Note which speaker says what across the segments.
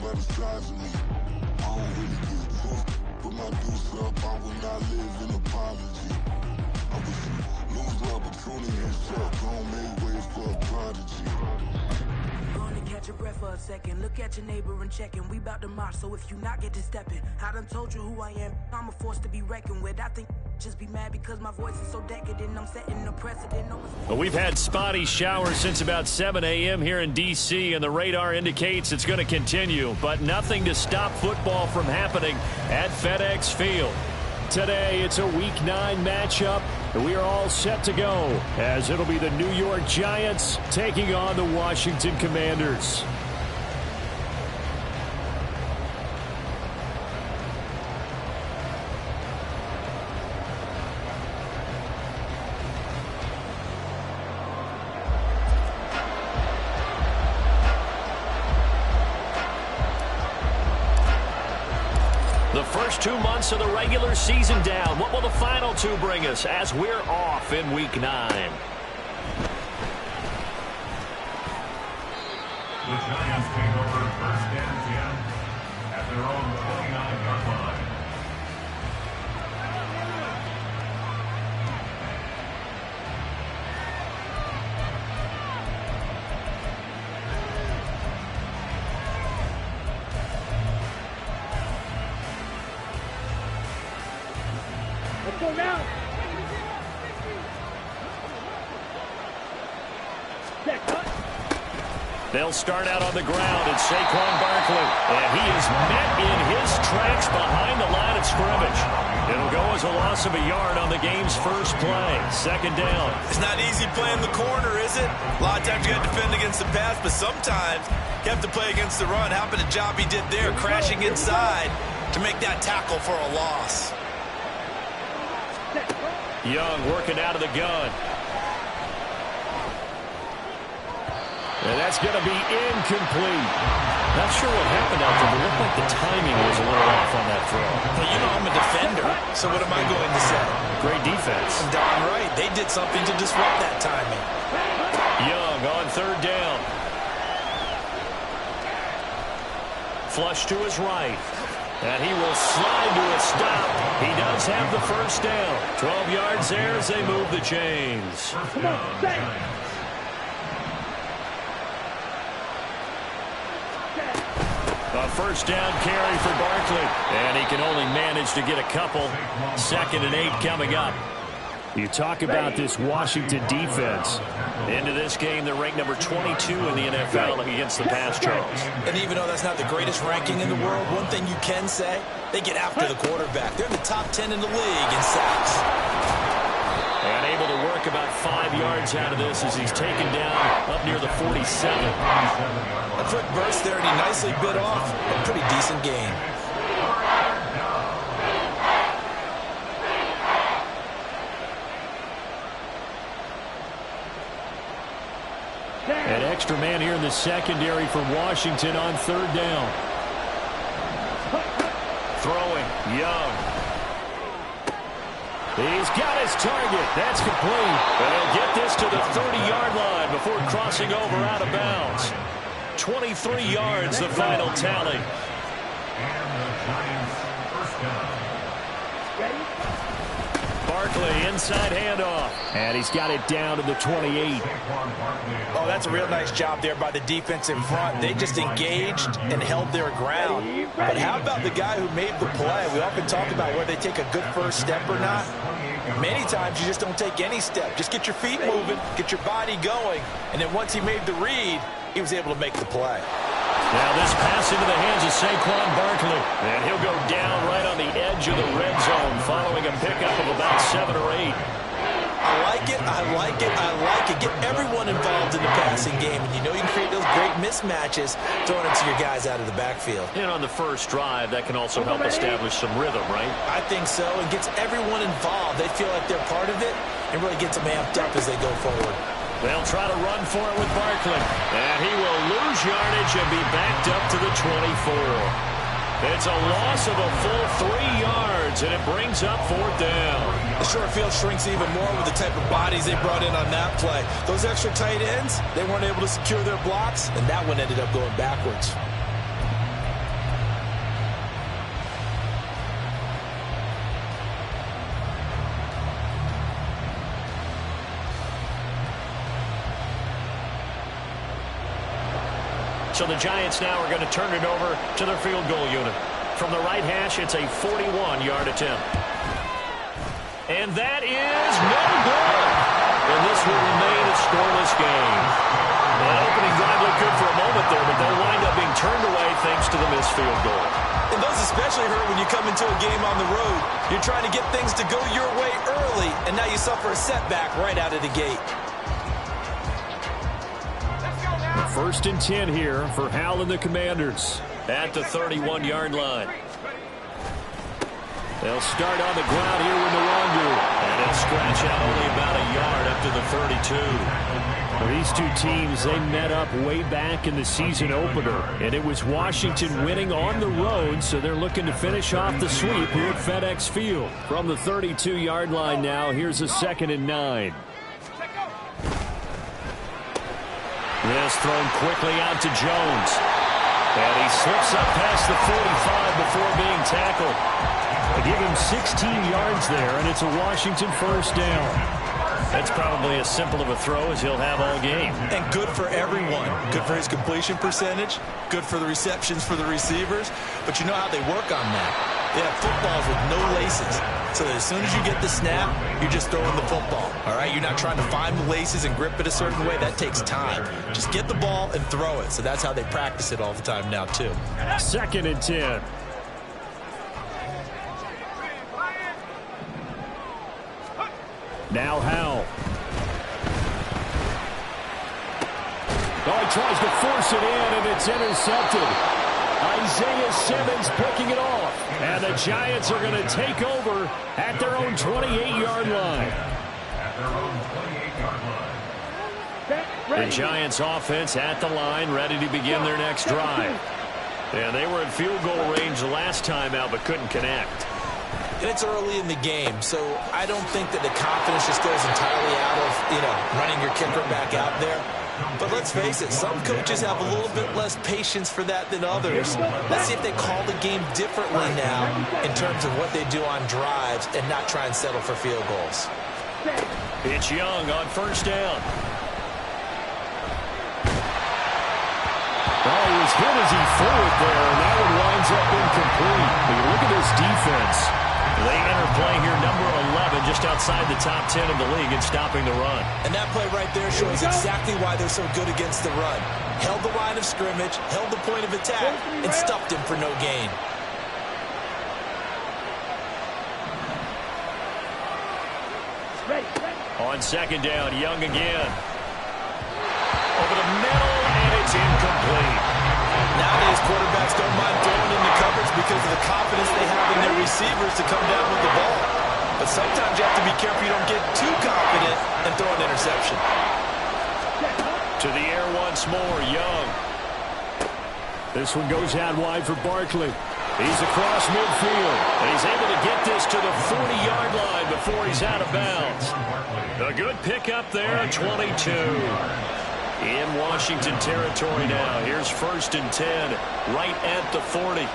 Speaker 1: fantasize me. I don't really give a fuck. Put my deuce up, I will not live in apology. I wish you lose the opportunity and shut. Don't make way for a prodigy.
Speaker 2: Gonna catch your breath for a second. Look at your neighbor and check in. We bout to march, so if you not get to stepping. I done told you who I am. I'm a force to be reckoned with. I think just be mad because my voice is so decadent. I'm setting a precedent.
Speaker 3: Well, we've had spotty showers since about 7 a.m. here in D.C., and the radar indicates it's going to continue, but nothing to stop football from happening at FedEx Field. Today, it's a Week 9 matchup, and we are all set to go, as it'll be the New York Giants taking on the Washington Commanders. The first 2 months of the regular season down. What will the final 2 bring us as we're off in Week 9?
Speaker 4: The Giants take over first and 10 at their own 29-yard line.
Speaker 5: Let's go now.
Speaker 3: They'll start out on the ground, and Saquon Barkley. And he is met in his tracks behind the line of scrimmage. It'll go as a loss of a yard on the game's first play. Second down.
Speaker 6: It's not easy playing the corner, is it? A lot of times you got to defend against the pass, but sometimes you have to play against the run. How about the job he did there, crashing inside to make that tackle for a loss?
Speaker 3: Young working out of the gun. And that's going to be incomplete. Not sure what happened out there, but it looked like the timing was a little off on that throw.
Speaker 6: Well, you know I'm a defender, so what am I going to say?
Speaker 3: Great defense.
Speaker 6: Darn right. They did something to disrupt that timing.
Speaker 3: Young on third down. Flush to his right. And he will slide to a stop. He does have the first down. 12 yards there as they move the chains.
Speaker 5: Come on, stay.
Speaker 3: A first down carry for Barkley. And he can only manage to get a couple. 2nd and 8 coming up. You talk about this Washington defense. Into this game, they're ranked number 22 in the NFL against the pass, Charles.
Speaker 6: And even though that's not the greatest ranking in the world, one thing you can say, they get after the quarterback. They're in the top 10 in the league in sacks.
Speaker 3: And able to work about 5 yards out of this as he's taken down up near the 47.
Speaker 6: A quick burst there, and he nicely bit off a pretty decent gain.
Speaker 3: An extra man here in the secondary for Washington on third down. Throwing, Young. He's got his target. That's complete. And he'll get this to the 30-yard line before crossing over out of bounds. 23 yards, the final tally.
Speaker 4: And the Giants first down.
Speaker 3: Barkley, inside handoff. And he's got it down to the 28.
Speaker 6: Oh, that's a real nice job there by the defense in front. They just engaged and held their ground. But how about the guy who made the play? We often talk about whether they take a good first step or not. Many times you just don't take any step. Just get your feet moving, get your body going. And then once he made the read, he was able to make the play.
Speaker 3: Now this pass into the hands of Saquon Barkley. And he'll go down right on the edge of the red zone following a pickup of about 7 or 8.
Speaker 6: I like it, I like it, I like it. Get everyone involved in the passing game. And you know you can create those great mismatches throwing it to your guys out of the backfield.
Speaker 3: And on the first drive, that can also help establish some rhythm, right?
Speaker 6: I think so. It gets everyone involved. They feel like they're part of it and really gets them amped up as they go forward.
Speaker 3: They'll try to run for it with Barkley. And he will lose yardage and be backed up to the 24. It's a loss of a full 3 yards, and it brings up 4th down.
Speaker 6: The short field shrinks even more with the type of bodies they brought in on that play. Those extra tight ends, they weren't able to secure their blocks, and that one ended up going backwards.
Speaker 3: So the Giants now are going to turn it over to their field goal unit. From the right hash, it's a 41-yard attempt. And that is no good. And this will remain a scoreless game. That opening drive looked good for a moment there, but they'll wind up being turned away thanks to the missed field goal.
Speaker 6: And those especially hurt when you come into a game on the road. You're trying to get things to go your way early, and now you suffer a setback right out of the gate.
Speaker 3: 1st and 10 here for Hal and the Commanders at the 31-yard line. They'll start on the ground here with Nwangu, and he'll scratch out only about a yard up to the 32. Well, these two teams, they met up way back in the season opener, and it was Washington winning on the road, so they're looking to finish off the sweep here at FedEx Field. From the 32-yard line now, here's a 2nd and 9. This thrown quickly out to Jones. And he slips up past the 45 before being tackled. They give him 16 yards there, and it's a Washington 1st down. That's probably as simple of a throw as he'll have all game.
Speaker 6: And good for everyone. Good for his completion percentage. Good for the receptions for the receivers. But you know how they work on that. They have footballs with no laces. So that as soon as you get the snap, you're just throwing the football. All right? You're not trying to find the laces and grip it a certain way. That takes time. Just get the ball and throw it. So that's how they practice it all the time now, too.
Speaker 3: 2nd and 10. Now Hal. Oh, he tries to force it in, and it's intercepted. Isaiah Simmons picking it off. And the Giants are going to take over at their own 28-yard line. The Giants offense at the line, ready to begin their next drive. And they were in field goal range the last time out, but couldn't connect.
Speaker 6: And it's early in the game, so I don't think that the confidence just goes entirely out of, running your kicker back out there. But let's face it, some coaches have a little bit less patience for that than others. Let's see if they call the game differently now in terms of what they do on drives and not try and settle for field goals.
Speaker 3: It's Young on 1st down. Oh, he was hit as he threw it there, and that one winds up incomplete. But you look at this defense. They enter play here, number 11, just outside the top 10 of the league in stopping the run.
Speaker 6: And that play right there shows exactly why they're so good against the run. Held the line of scrimmage, held the point of attack, and stuffed him for no gain.
Speaker 3: On 2nd down, Young again. Over the middle, and it's incomplete.
Speaker 6: Nowadays, quarterbacks don't mind throwing in the coverage because of the confidence they have in their receivers to come down with the ball. But sometimes you have to be careful you don't get too confident and throw an interception.
Speaker 3: To the air once more, Young. This one goes out wide for Barkley. He's across midfield, and he's able to get this to the 40-yard line before he's out of bounds. A good pickup there, 22. In Washington territory now. Here's 1st and 10, right at the 40.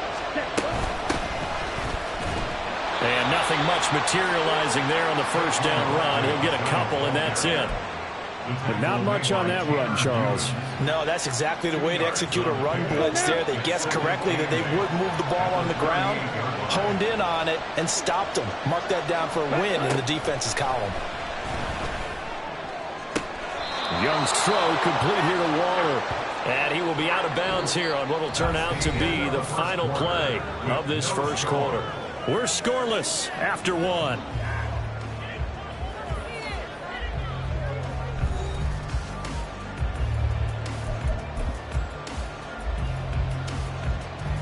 Speaker 3: And nothing much materializing there on the 1st down run. He'll get a couple, and that's it. But not much on that run, Charles.
Speaker 6: No, that's exactly the way to execute a run blitz there. They guessed correctly that they would move the ball on the ground, honed in on it, and stopped them. Mark that down for a win in the defense's column.
Speaker 3: Young's throw complete here to Waller. And he will be out of bounds here on what will turn out to be the final play of this 1st quarter. We're scoreless after 1.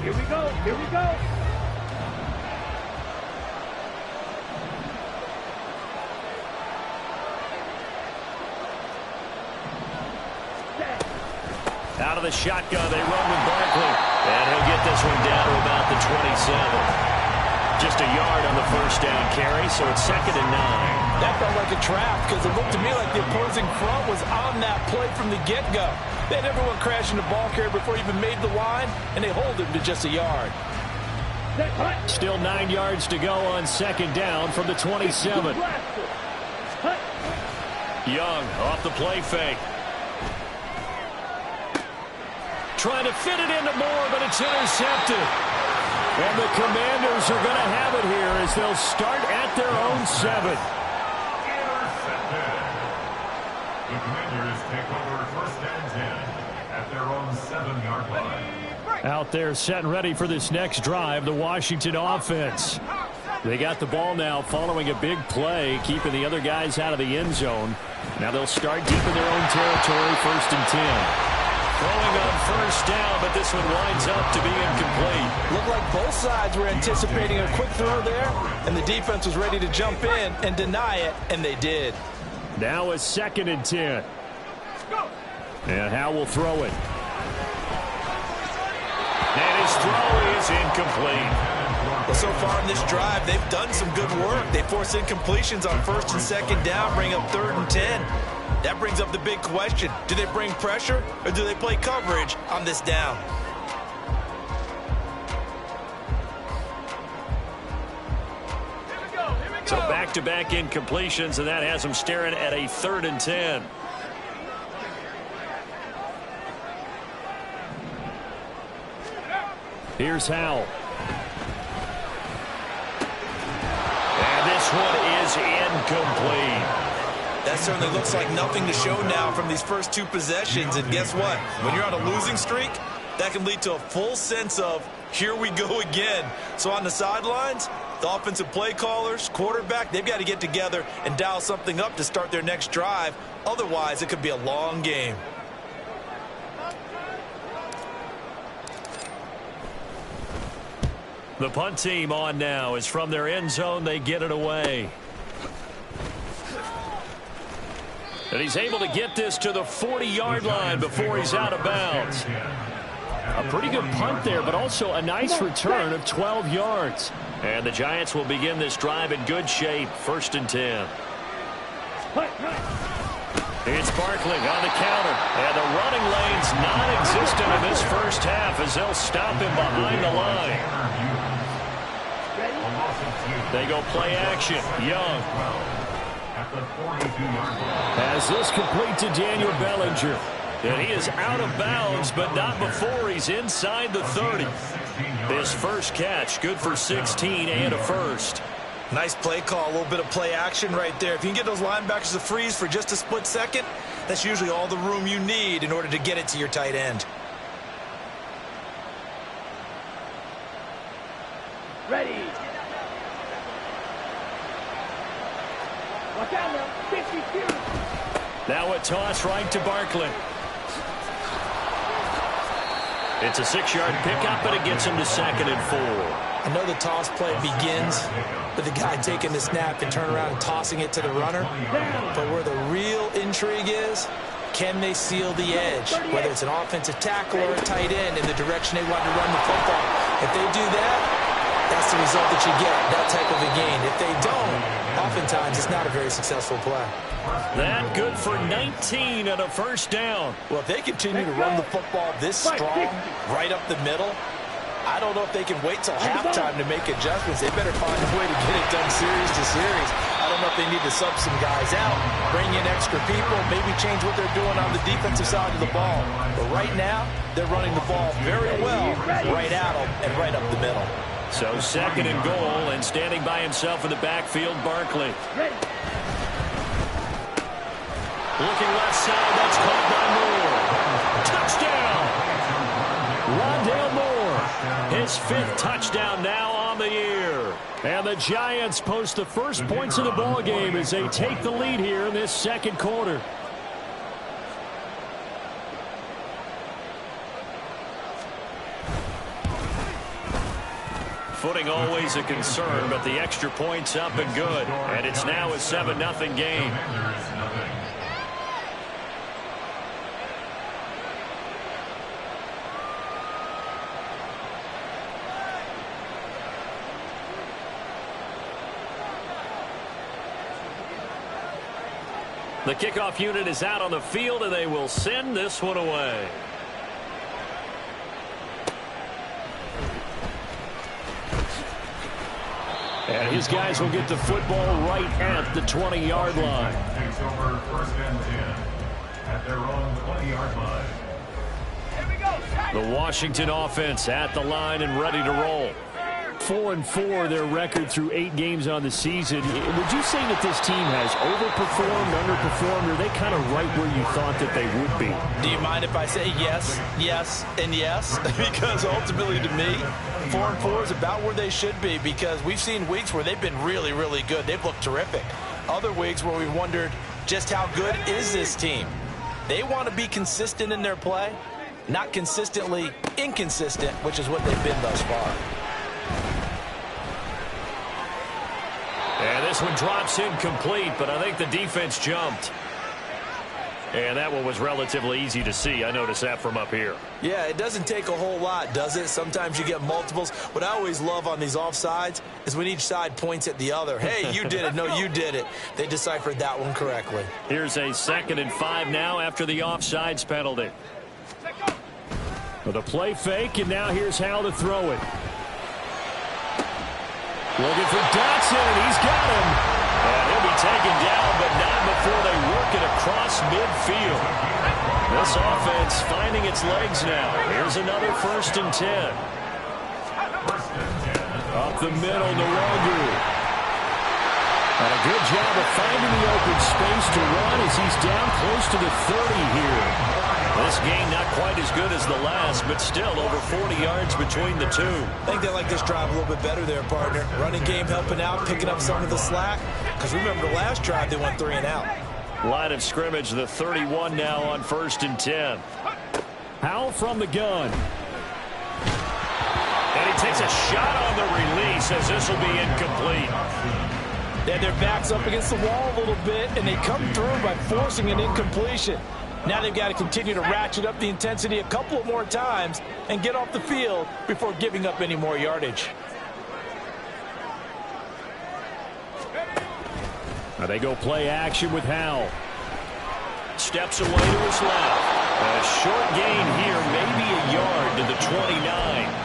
Speaker 5: Here we go. Here we go.
Speaker 3: Out of the shotgun, they run with Barkley. And he'll get this one down to about the 27. Just a yard on the 1st down carry, so it's 2nd and 9.
Speaker 6: That felt like a trap because it looked to me like the opposing front was on that play from the get-go. They had everyone crashing the ball carrier before he even made the line, and they hold him to just a yard.
Speaker 3: Still 9 yards to go on 2nd down from the 27. Young off the play fake. trying to fit it into Moore, but it's intercepted. And the Commanders are going to have it here as they'll start at their own 7.
Speaker 4: Intercepted. The Commanders take over first and 10 at their own 7-yard line.
Speaker 3: Out there set and ready for this next drive, the Washington offense. They got the ball now following a big play, keeping the other guys out of the end zone. Now they'll start deep in their own territory, first and 10. Throwing on first down, but this one winds up to be incomplete.
Speaker 6: Looked like both sides were anticipating a quick throw there, and the defense was ready to jump in and deny it, and they did.
Speaker 3: Now a second and 10. And Howe will throw it. And his throw is incomplete.
Speaker 6: Well, so far in this drive, they've done some good work. They force incompletions on first and second down, bring up 3rd and 10. That brings up the big question. Do they bring pressure or do they play coverage on this down?
Speaker 3: So back-to-back incompletions, and that has them staring at a 3rd and 10. Here's Howell. And this one is incomplete.
Speaker 6: That certainly looks like nothing to show now from these first 2 possessions. And guess what? When you're on a losing streak, that can lead to a full sense of, here we go again. So on the sidelines, the offensive play callers, quarterback, they've got to get together and dial something up to start their next drive. Otherwise, it could be a long game.
Speaker 3: The punt team on now is from their end zone. They get it away. And he's able to get this to the 40-yard line before he's out of bounds. A pretty good punt there, but also a nice return of 12 yards. And the Giants will begin this drive in good shape, 1st and 10. It's Barkley on the counter. And the running lane's non-existent in this first half as they'll stop him behind the line. They go play action. Young has this complete to Daniel Bellinger. And he is out of bounds, but not before he's inside the 30. His first catch, good for 16 and a first.
Speaker 6: Nice play call, a little bit of play action right there. If you can get those linebackers to freeze for just a split second, that's usually all the room you need in order to get it to your tight end.
Speaker 5: Ready. Watch out now. 52.
Speaker 3: Now a toss right to Barkley. It's a 6-yard pickup, but it gets him to 2nd and 4.
Speaker 6: I know the toss play begins with the guy taking the snap and turn around and tossing it to the runner. But where the real intrigue is, can they seal the edge? Whether it's an offensive tackle or a tight end in the direction they want to run the football. If they do that, that's the result that you get, that type of a gain. If they don't, oftentimes it's not a very successful play.
Speaker 3: That good for 19 and a first down.
Speaker 6: Well, if they continue to run the football this strong, right up the middle, I don't know if they can wait till halftime to make adjustments. They better find a way to get it done series to series. I don't know if they need to sub some guys out, bring in extra people, maybe change what they're doing on the defensive side of the ball. But right now, they're running the ball very well right at them and right up the middle.
Speaker 3: So 2nd and goal, and standing by himself in the backfield, Barkley. Looking left side, that's caught by Moore. Touchdown! Rondale Moore, his 5th touchdown now on the year. And the Giants post the first points of the ball game as they take the lead here in this 2nd quarter. Footing always a concern, but the extra point's up and good. And it's now a 7-0 game. The kickoff unit is out on the field, and they will send this one away. And his guys will get the football right at the 20-yard line.
Speaker 4: Takes over 1st and 10 at their own 20-yard line.
Speaker 3: The Washington offense at the line and ready to roll.
Speaker 7: 4-4 their record through 8 games on the season. Would you say that this team has overperformed, underperformed, or are they kind of right where you thought that they would be?
Speaker 6: Do you mind if I say yes, yes, and yes? Because ultimately to me, 4-4 is about where they should be, because we've seen weeks where they've been really, really good. They've looked terrific. Other weeks where we've wondered just how good is this team. They want to be consistent in their play, not consistently inconsistent, which is what they've been thus far.
Speaker 3: And this one drops incomplete, but I think the defense jumped. And that one was relatively easy to see. I noticed that from up here.
Speaker 6: Yeah, it doesn't take a whole lot, does it? Sometimes you get multiples. What I always love on these offsides is when each side points at the other. Hey, you did it. No, you did it. They deciphered that one correctly.
Speaker 3: Here's a 2nd and 5 now after the offsides penalty.
Speaker 7: With a play fake, and now here's Hal to throw it.
Speaker 3: Looking for Dotson, and he's got him. And he'll be taken down, but not before they work it across midfield. This offense finding its legs now. Here's another 1st and 10. Up the middle, Nwogu. And a good job of finding the open space to run as he's down close to the 30 here. This game not quite as good as the last, but still over 40 yards between the two.
Speaker 6: I think they like this drive a little bit better there, partner. Running game helping out, picking up some of the slack. Because remember the last drive, they went 3 and out.
Speaker 3: Line of scrimmage, the 31 now on 1st and 10.
Speaker 7: Howell from the gun.
Speaker 3: And he takes a shot on the release as this will be incomplete.
Speaker 6: They had their backs up against the wall a little bit, and they come through by forcing an incompletion. Now they've got to continue to ratchet up the intensity a couple of more times and get off the field before giving up any more yardage.
Speaker 7: Now they go play action with Howell.
Speaker 3: Steps away to his left. A short gain here, maybe a yard to the 29.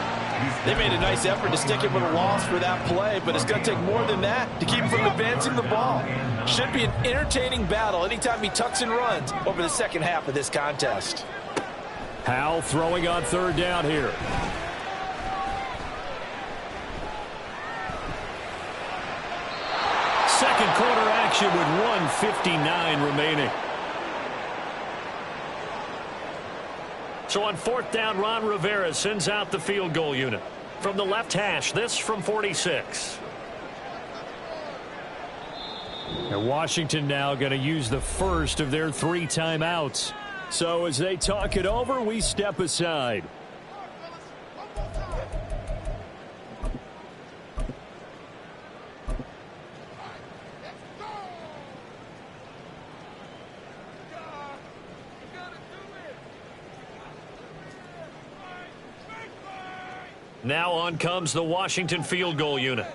Speaker 6: They made a nice effort to stick him with a loss for that play, but it's going to take more than that to keep him from advancing the ball. Should be an entertaining battle anytime he tucks and runs over the second half of this contest.
Speaker 7: Howell throwing on 3rd down here.
Speaker 3: Second quarter action with 1:59 remaining. So on 4th down, Ron Rivera sends out the field goal unit. From the left hash, this from 46.
Speaker 7: And Washington now going to use the first of their 3 timeouts. So as they talk it over, we step aside.
Speaker 3: Now on comes the Washington field goal unit.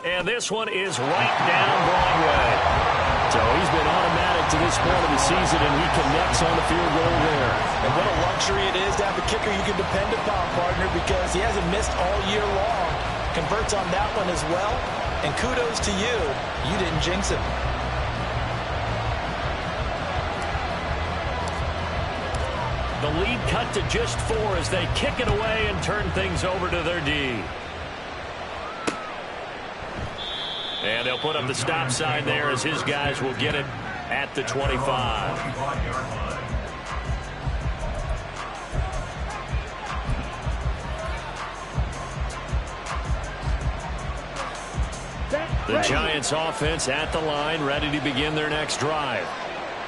Speaker 3: And this one is right down Broadway.
Speaker 7: So he's been automatic to this point of the season, and he connects on the field goal there.
Speaker 6: And what a luxury it is to have a kicker you can depend upon, partner, because he hasn't missed all year long. Converts on that one as well. And kudos to you. You didn't jinx him.
Speaker 3: The lead cut to just 4 as they kick it away and turn things over to their D. And they'll put up the stop sign there as his guys will get it at the 25. The Giants offense at the line, ready to begin their next drive.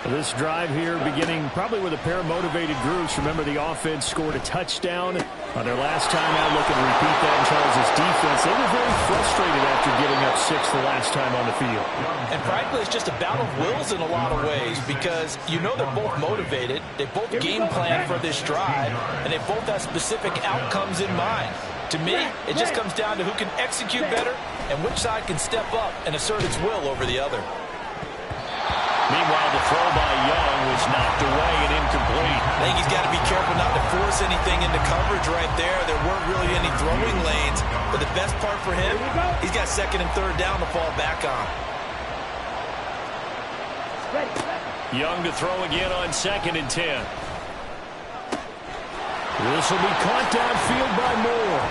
Speaker 7: This drive here beginning probably with a pair of motivated groups. Remember, the offense scored a touchdown on their last time out. Looking to repeat that in Charles' defense. They were very frustrated after giving up 6 the last time on the field.
Speaker 6: And frankly, it's just a battle of wills in a lot of ways, because you know they're both motivated. They both game plan for this drive, and they both have specific outcomes in mind. To me, it just comes down to who can execute better and which side can step up and assert its will over the other.
Speaker 3: Meanwhile, the throw by Young was knocked away and incomplete.
Speaker 6: I think he's got to be careful not to force anything into coverage right there. There weren't really any throwing lanes. But the best part for him, he's got 2nd and 3rd down to fall back on.
Speaker 3: Young to throw again on 2nd and 10.
Speaker 7: This will be caught downfield by Moore.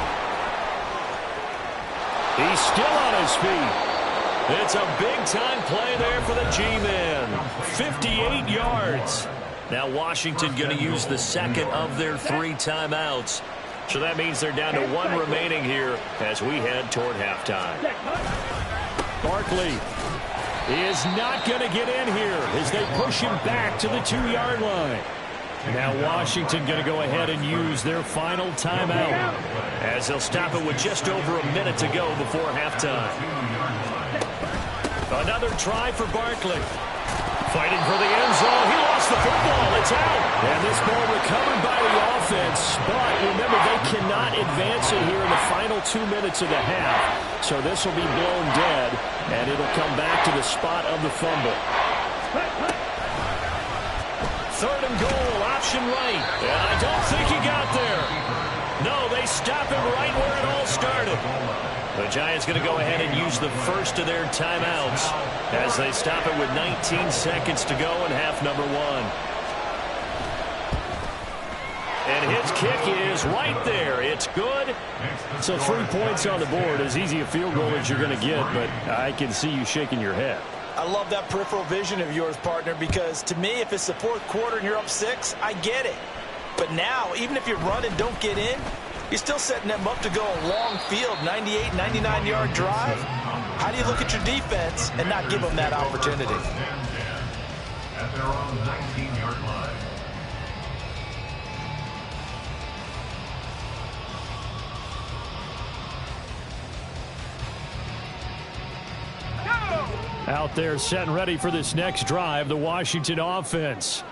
Speaker 7: He's still on his feet.
Speaker 3: It's a big-time play there for the G-Men. 58 yards. Now Washington going to use the second of their 3 timeouts. So that means they're down to 1 remaining here as we head toward halftime.
Speaker 7: Barkley is not going to get in here as they push him back to the 2-yard line. Now Washington going to go ahead and use their final timeout
Speaker 3: as they'll stop it with just over a minute to go before halftime. Another try for Barkley. Fighting for the end zone. He lost the football. It's out.
Speaker 7: And this ball recovered by the offense. But remember, they cannot advance it here in the final 2 minutes of the half. So this will be blown dead, and it'll come back to the spot of the fumble.
Speaker 3: 3rd and goal, option right. And I don't think he got there. No, they stop him right where it all started. The Giants going to go ahead and use the first of their timeouts as they stop it with 19 seconds to go in half number 1. And his kick is right there. It's good.
Speaker 7: So 3 points on the board. As easy a field goal as you're going to get, but I can see you shaking your head.
Speaker 6: I love that peripheral vision of yours, partner, because to me, if it's the 4th quarter and you're up 6, I get it. But now, even if you run and don't get in, you're still setting them up to go a long field, 98, 99-yard drive. How do you look at your defense and not give them that opportunity?
Speaker 4: At their own 19-yard line.
Speaker 7: Out there set and ready for this next drive, the Washington offense.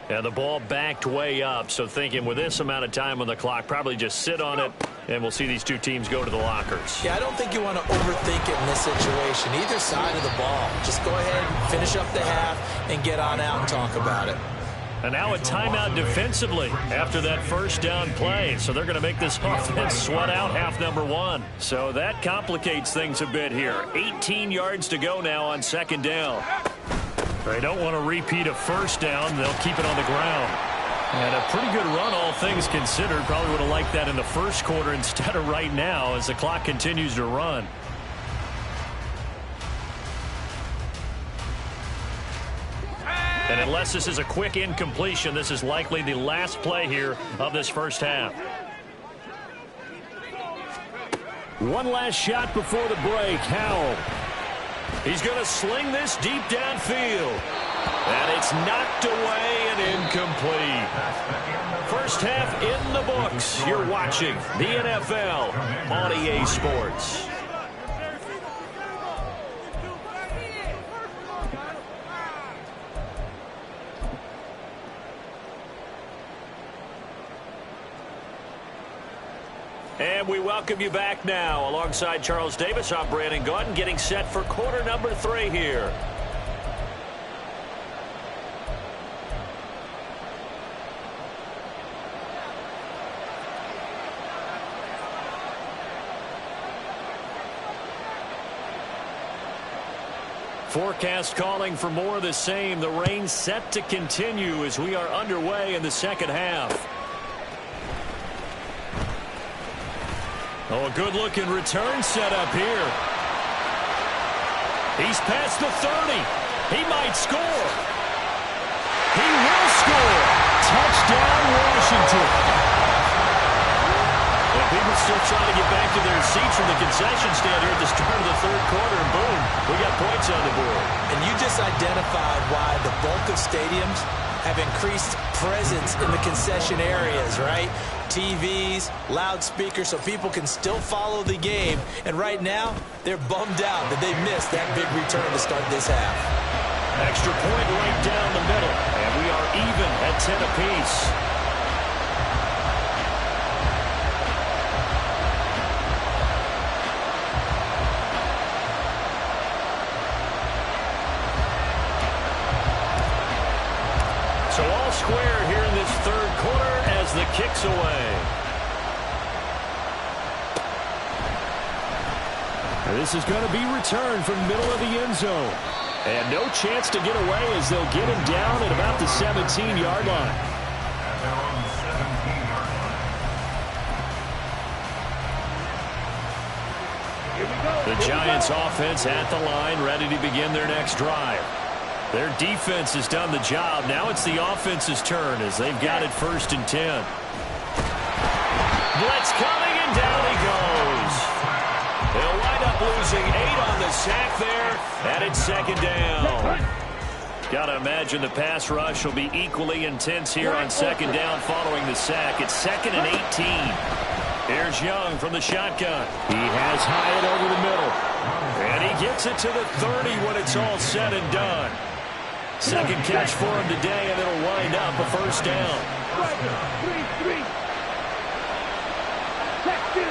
Speaker 3: And the ball backed way up, so thinking with this amount of time on the clock, probably just sit on it, and we'll see these 2 teams go to the lockers.
Speaker 6: Yeah, I don't think you want to overthink it in this situation. Either side of the ball. Just go ahead, finish up the half, and get on out and talk about it.
Speaker 3: And now a timeout defensively after that first down play. So they're going to make this offense sweat out half number 1. So that complicates things a bit here. 18 yards to go now on 2nd down. They don't want to repeat a first down. They'll keep it on the ground. And a pretty good run, all things considered. Probably would have liked that in the first quarter instead of right now as the clock continues to run. And unless this is a quick incompletion, this is likely the last play here of this first half.
Speaker 7: One last shot before the break. Howell.
Speaker 3: He's going to sling this deep downfield. And it's knocked away and incomplete. First half in the books. You're watching the NFL on EA Sports. And we welcome you back now. Alongside Charles Davis, I'm Brandon Gaudin, getting set for quarter number 3 here. Forecast calling for more of the same. The rain set to continue as we are underway in the second half. Oh, a good-looking return set up here. He's past the 30. He might score. He will score. Touchdown, Washington. And people still trying to get back to their seats from the concession stand here at the start of the 3rd quarter, and boom, we got points on the board.
Speaker 6: And you just identified why the bulk of stadiums have increased presence in the concession areas, right? TVs, loudspeakers, so people can still follow the game. And right now, they're bummed out that they missed that big return to start this half.
Speaker 3: Extra point right down the middle, and we are even at 10 apiece. So all square here in this 3rd quarter as the kick's away.
Speaker 7: This is going to be returned from the middle of the end zone. And no chance to get away as they'll get him down at about the 17-yard line.
Speaker 3: The Giants offense at the line, ready to begin their next drive. Their defense has done the job. Now it's the offense's turn as they've got it 1st and 10. Blitz coming, and down he goes. They'll wind up losing 8 on the sack there, and it's 2nd down. Got to imagine the pass rush will be equally intense here on 2nd down following the sack. It's 2nd and 18. Here's Young from the shotgun.
Speaker 7: He has Hyatt over the middle.
Speaker 3: And he gets it to the 30 when it's all said and done. 2nd catch for him today, and it'll wind up a 1st down.
Speaker 5: 3-3. Check 2.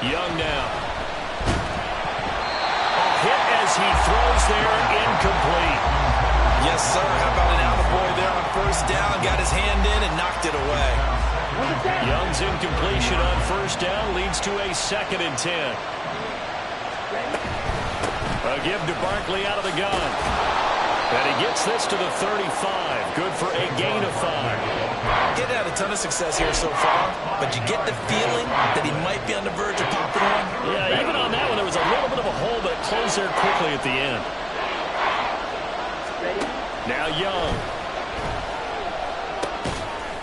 Speaker 3: Young now. A hit as he throws there, incomplete.
Speaker 6: Yes, sir. How about an attaboy there on 1st down? Got his hand in and knocked it away.
Speaker 3: Young's incompletion on 1st down leads to a 2nd and 10. A give to Barkley out of the gun. And he gets this to the 35. Good for a gain of 5.
Speaker 6: Getting had a ton of success here so far, but you get the feeling that he might be on the verge of popping one.
Speaker 3: Yeah, even on that one, there was a little bit of a hole, but it closed there quickly at the end. Now Young.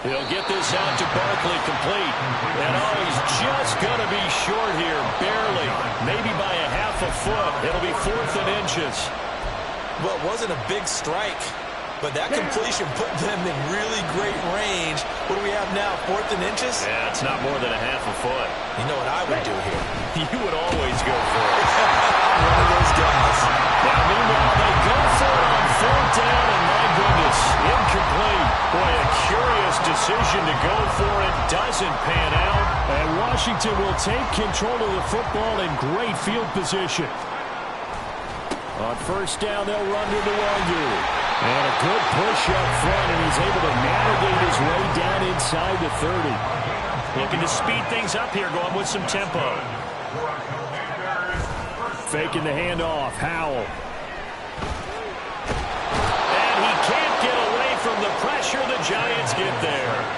Speaker 3: He'll get this out to Barkley, complete. And he's just going to be short here, barely. Maybe by a half a foot. It'll be 4th and inches.
Speaker 6: Well, it wasn't a big strike, but that completion put them in really great range. What do we have now, 4th and inches?
Speaker 3: Yeah, it's not more than a half a foot.
Speaker 6: You know what I would do here?
Speaker 3: You would always go for it.
Speaker 6: One of those guys.
Speaker 3: Now, meanwhile, they go for it on 4th down, and my goodness, incomplete. Boy, a curious decision to go for it. Doesn't pan out.
Speaker 7: And Washington will take control of the football in great field position. On 1st down, they'll run to the Wangu. And a good push up front, and he's able to navigate his way down inside the 30.
Speaker 3: Looking to speed things up here, going with some tempo.
Speaker 7: Faking the handoff, Howell.
Speaker 3: And he can't get away from the pressure. The Giants get there.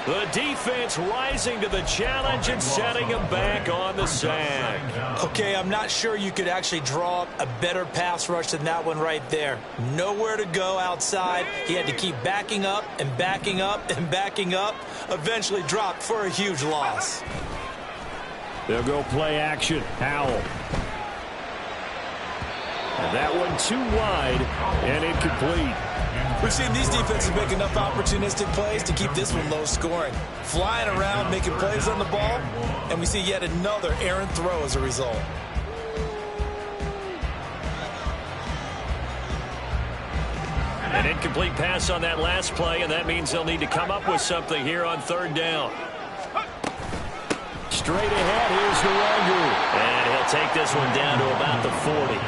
Speaker 3: The defense rising to the challenge and setting him back on the sack.
Speaker 6: Okay, I'm not sure you could actually draw up a better pass rush than that one right there. Nowhere to go outside. He had to keep backing up and backing up and backing up. Eventually dropped for a huge loss.
Speaker 7: They'll go play action. Howell. And that one too wide and incomplete.
Speaker 6: We've seen these defenses make enough opportunistic plays to keep this one low scoring. Flying around, making plays on the ball, and we see yet another errant throw as a result.
Speaker 3: An incomplete pass on that last play, and that means they'll need to come up with something here on 3rd down.
Speaker 7: Straight ahead, here's the Wangu.
Speaker 3: And he'll take this one down to about the 40.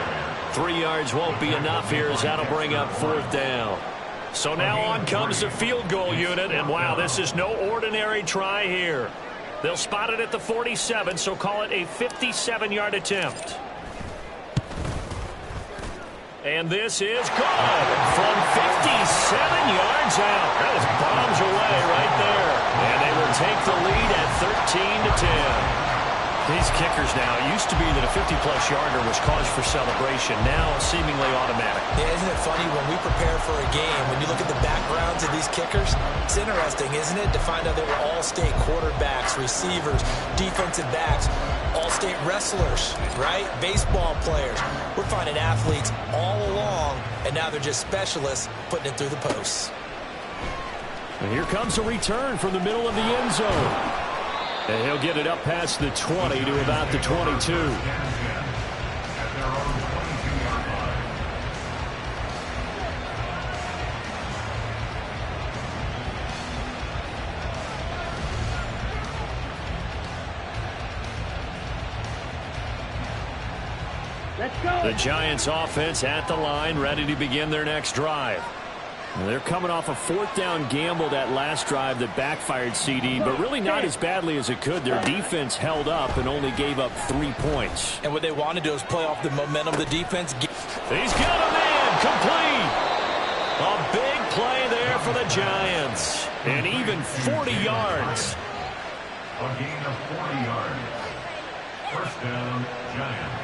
Speaker 3: 3 yards won't be enough here as that'll bring up 4th down. So now on comes the field goal unit, and wow, this is no ordinary try here. They'll spot it at the 47, so call it a 57-yard attempt. And this is good from 57 yards out. That was bombs away right there. And they will take the lead at 13-10. These kickers now, it used to be that a 50-plus yarder was cause for celebration. Now seemingly automatic.
Speaker 6: Yeah, isn't it funny when we prepare for a game, when you look at the backgrounds of these kickers, it's interesting, isn't it, to find out they were all-state quarterbacks, receivers, defensive backs, all-state wrestlers, right? Baseball players. We're finding athletes all along, and now they're just specialists putting it through the posts.
Speaker 7: And here comes a return from the middle of the end zone. And he'll get it up past the 20 to about the 22.
Speaker 5: Let's go.
Speaker 3: The Giants offense at the line, ready to begin their next drive.
Speaker 7: They're coming off a fourth down gamble that last drive that backfired, CD, but really not as badly as it could. Their defense held up and only gave up 3 points.
Speaker 6: And what they want to do is play off the momentum of the defense.
Speaker 3: He's got him in, complete. A big play there for the Giants. And even 40 yards.
Speaker 4: A gain of 40 yards. First down, Giants.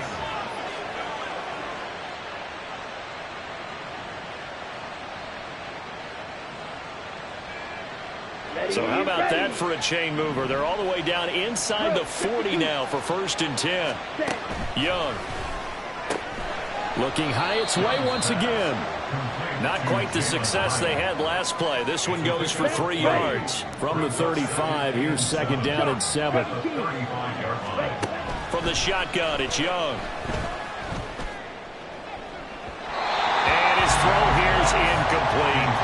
Speaker 3: So how about that for a chain mover? They're all the way down inside the 40 now for 1st and 10. Young.
Speaker 7: Looking Hyatt's way once again.
Speaker 3: Not quite the success they had last play. This one goes for 3 yards.
Speaker 7: From the 35, here's 2nd down and 7.
Speaker 3: From the shotgun, it's Young. And his throw here is incomplete.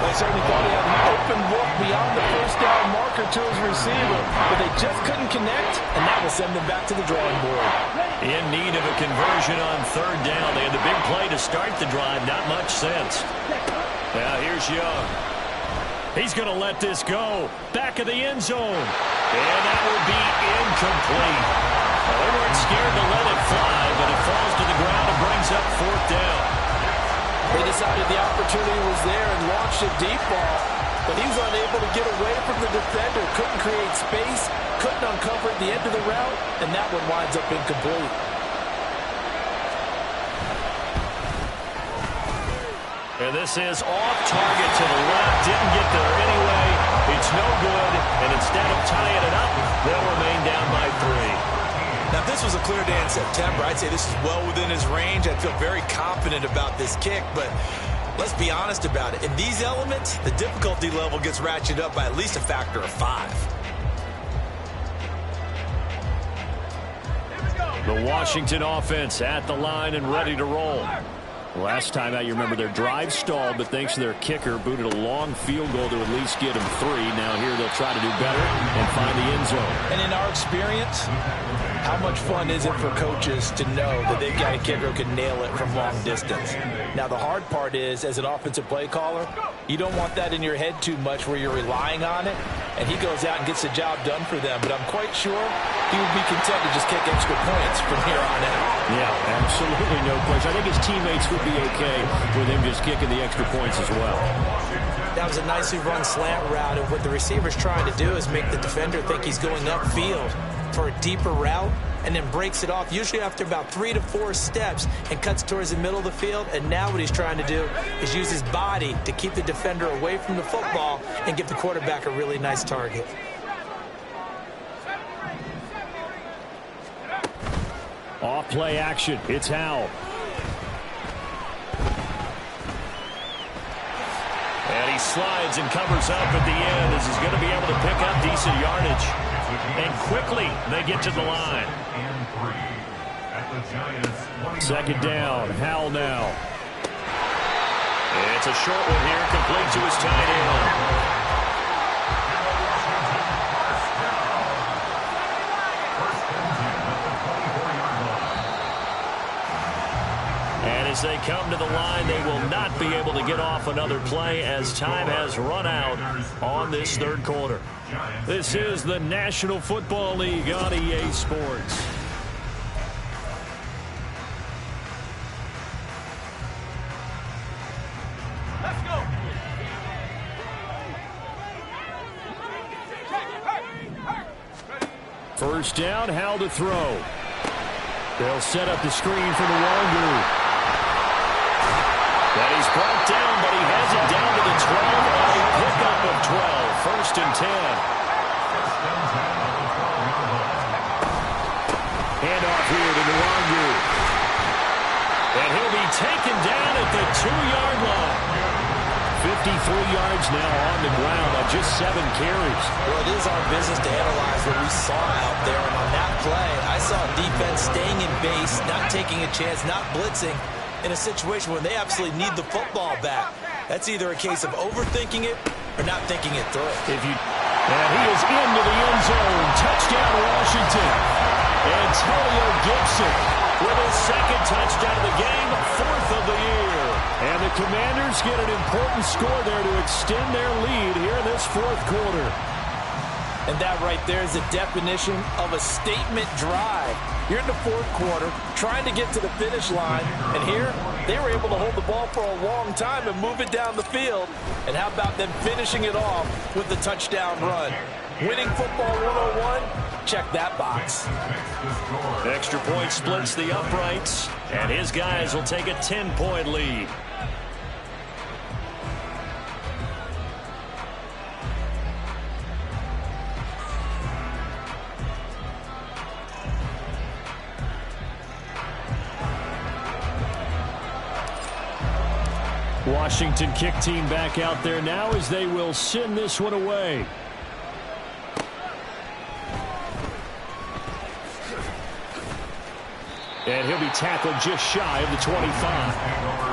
Speaker 6: They certainly thought he had an open look beyond the first down marker to his receiver, but they just couldn't connect, and that will send them back to the drawing board.
Speaker 3: In need of a conversion on 3rd down. They had the big play to start the drive. Not much sense. Now here's Young. He's going to let this go. Back of the end zone. And that will be incomplete. Well, they weren't scared to let it fly, but it falls to the ground and brings up 4th down.
Speaker 6: They decided the opportunity was there and launched a deep ball, but he was unable to get away from the defender, couldn't create space, couldn't uncover at the end of the route, and that one winds up incomplete.
Speaker 3: And this is off target to the left. Didn't get there anyway. It's no good, and instead of tying it up, they'll remain down by 3.
Speaker 6: Now, if this was a clear day in September, I'd say this is well within his range. I feel very confident about this kick, but let's be honest about it. In these elements, the difficulty level gets ratcheted up by at least a factor of 5.
Speaker 3: The Washington offense at the line and ready to roll.
Speaker 7: Last time out, you remember their drive stalled, but thanks to their kicker, booted a long field goal to at least get them 3. Now here they'll try to do better and find the end zone.
Speaker 6: And in our experience, how much fun is it for coaches to know that they've got a kicker who can nail it from long distance? Now, the hard part is, as an offensive play caller, you don't want that in your head too much where you're relying on it, and he goes out and gets the job done for them. But I'm quite sure he would be content to just kick extra points from here on out.
Speaker 7: Yeah, absolutely no question. I think his teammates would be okay with him just kicking the extra points as well.
Speaker 6: That was a nicely run slant route, and what the receiver's trying to do is make the defender think he's going upfield for a deeper route, and then breaks it off, usually after about 3 to 4 steps, and cuts towards the middle of the field. And now what he's trying to do is use his body to keep the defender away from the football and give the quarterback a really nice target.
Speaker 7: Off play action. It's Howell.
Speaker 3: And he slides and covers up at the end as he's going to be able to pick up decent yardage. And quickly they get to the line.
Speaker 7: 2nd down. Howell now.
Speaker 3: It's a short one here, complete to his tight end. And as they come to the line, they will not be able to get off another play as time has run out on this 3rd quarter. This is the National Football League on EA Sports.
Speaker 5: Let's go.
Speaker 7: First down, Howell to throw. They'll set up the screen for the Wangu.
Speaker 3: And he's brought down, but he has it down to the 12 on a pickup of 12. 1st and 10.
Speaker 7: Handoff here to the Wangu.
Speaker 3: And he'll be taken down at the 2-yard line.
Speaker 7: 53 yards now on the ground on just 7 carries.
Speaker 6: Well, it is our business to analyze what we saw out there. And on that play, I saw defense staying in base, not taking a chance, not blitzing, in a situation where they absolutely need the football back. That's either a case of overthinking it or not thinking it through.
Speaker 7: And he is into the end zone. Touchdown, Washington.
Speaker 3: Antonio Gibson with his 2nd touchdown of the game, 4th of the year.
Speaker 7: And the Commanders get an important score there to extend their lead here in this fourth quarter.
Speaker 6: And that right there is the definition of a statement drive. You're in the fourth quarter, trying to get to the finish line, and here they were able to hold the ball for a long time and move it down the field. And how about them finishing it off with the touchdown run? Winning football 101, check that box.
Speaker 3: Extra point splits the uprights, and his guys will take a 10-point lead. Washington kick team back out there now as they will send this one away. And he'll be tackled just shy of the 25.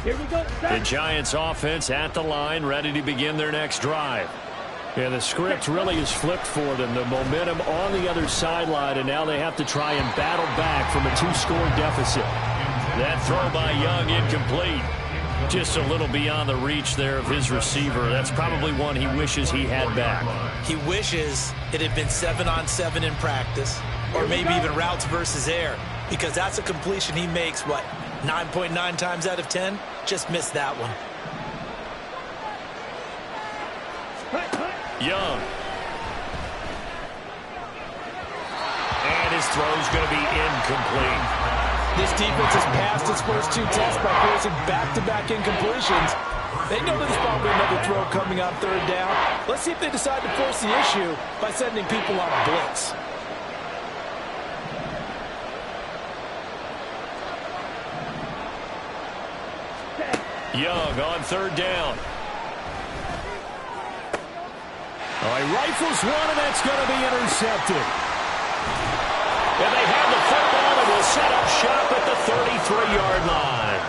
Speaker 5: Here we go.
Speaker 3: The Giants offense at the line, ready to begin their next drive. Yeah, the script really is flipped for them. The momentum on the other sideline, and now they have to try and battle back from a 2-score deficit. That throw by Young incomplete. Just a little beyond the reach there of his receiver. That's probably one he wishes he had back.
Speaker 6: He wishes it had been 7-on-7 in practice, or maybe even routes versus air, because that's a completion he makes, 9.9 times out of 10? Just missed that one.
Speaker 3: Young. And his throw's going to be incomplete.
Speaker 6: This defense has passed its first 2 tests by forcing back-to-back incompletions. They know there's probably another throw coming on third down. Let's see if they decide to force the issue by sending people on a blitz.
Speaker 3: Young on third down.
Speaker 7: All right, rifles one, and that's going to be intercepted.
Speaker 3: And they have the football and will set up shop at the 33-yard line.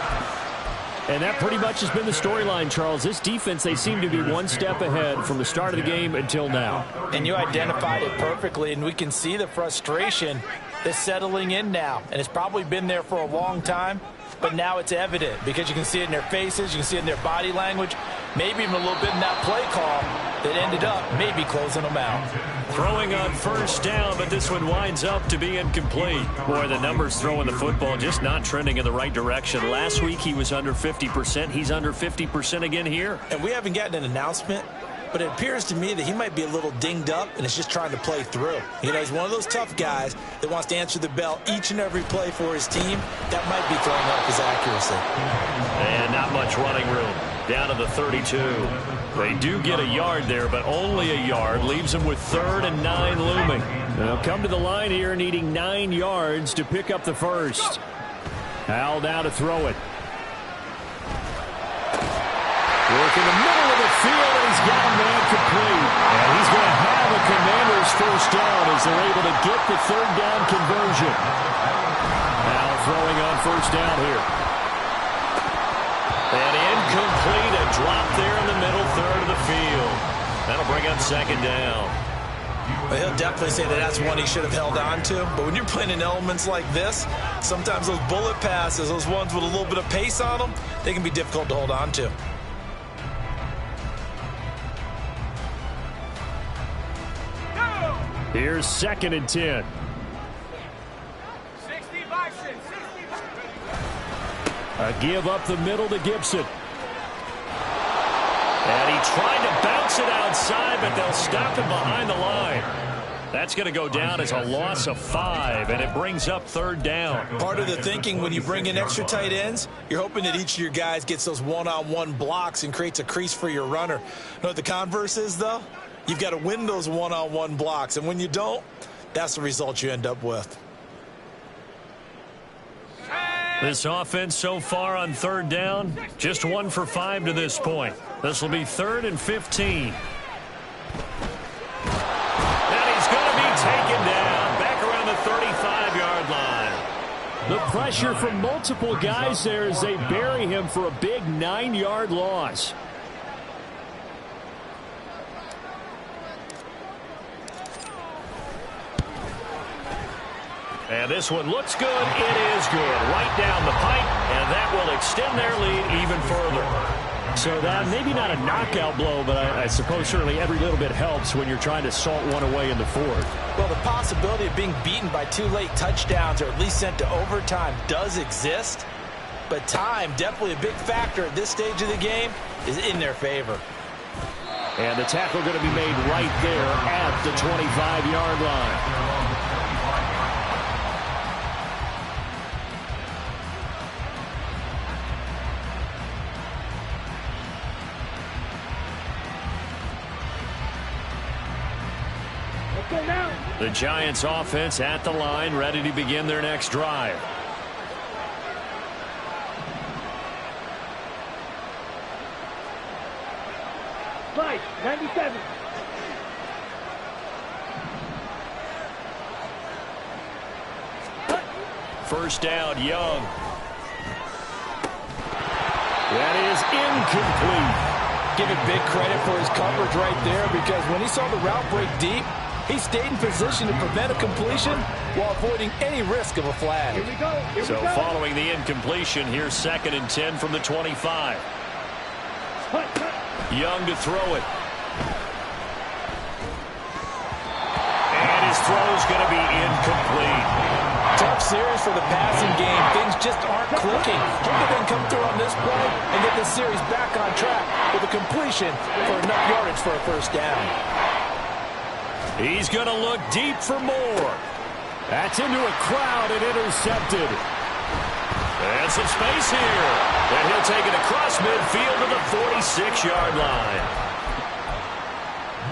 Speaker 7: And that pretty much has been the storyline, Charles. This defense, they seem to be one step ahead from the start of the game until now.
Speaker 6: And you identified it perfectly, and we can see the frustration that's settling in now. And it's probably been there for a long time, but now it's evident because you can see it in their faces, you can see it in their body language, maybe even a little bit in that play call that ended up maybe closing them out.
Speaker 3: Throwing on first down, but this one winds up to be incomplete. Boy, the numbers throwing the football just not trending in the right direction. Last week he was under 50%. He's under 50% again here.
Speaker 6: And we haven't gotten an announcement, but it appears to me that he might be a little dinged up and is just trying to play through. You know, he's one of those tough guys that wants to answer the bell each and every play for his team. That might be throwing off his accuracy.
Speaker 3: And not much running room. Down to the 32. They do get a yard there, but only a yard. Leaves them with 3rd and 9 looming.
Speaker 7: They'll come to the line here needing 9 yards to pick up the first. Hal now to throw it. Work in the middle of the field, and he's got a man complete. And he's going to have a Commanders first down as they're able to get the 3rd down conversion. Now throwing on first down here.
Speaker 3: And incomplete, a drop there in the middle 3rd of the field. That'll bring up 2nd down.
Speaker 6: Well, he'll definitely say that that's one he should have held on to. But when you're playing in elements like this, sometimes those bullet passes, those ones with a little bit of pace on them, they can be difficult to hold on to.
Speaker 7: Here's 2nd and 10.
Speaker 5: 60 Bison, 60.
Speaker 7: A give up the middle to Gibson.
Speaker 3: And he tried to bounce it outside, but they'll stop him behind the line. That's going to go down as a loss of 5, and it brings up 3rd down.
Speaker 6: Part of the thinking when you bring in extra tight ends, you're hoping that each of your guys gets those one-on-one blocks and creates a crease for your runner. You know what the converse is, though? You've got to win those one-on-one blocks, and when you don't, that's the result you end up with.
Speaker 3: This offense so far on 3rd down, just 1 for 5 to this point. This will be 3rd and 15. And he's going to be taken down.
Speaker 7: The pressure from multiple guys there as they bury him for a big 9-yard loss.
Speaker 3: And this one looks good. It is good. Right down the pipe, and that will extend their lead even further.
Speaker 7: So that maybe not a knockout blow, but I suppose certainly every little bit helps when you're trying to salt one away in the fourth.
Speaker 6: Well, the possibility of being beaten by 2 late touchdowns or at least sent to overtime does exist. But time, definitely a big factor at this stage of the game, is in their favor.
Speaker 7: And the tackle going to be made right there at the 25-yard line.
Speaker 3: The Giants offense at the line, ready to begin their next drive.
Speaker 5: Slide, 97.
Speaker 3: First down, Young. That is incomplete.
Speaker 6: Give it big credit for his coverage right there, because when he saw the route break deep, he stayed in position to prevent a completion while avoiding any risk of a flag.
Speaker 5: Here we go. Here
Speaker 3: So
Speaker 5: we go.
Speaker 3: following the incompletion, here's 2nd and 10 from the 25. Young to throw it. And his throw's going to be incomplete.
Speaker 6: Tough series for the passing game. Things just aren't clicking. Hope they can come through on this play and get this series back on track with a completion for enough yardage for a first down.
Speaker 3: He's going to look deep for more.
Speaker 7: That's into a crowd and intercepted.
Speaker 3: And some space here. And he'll take it across midfield to the 46-yard line.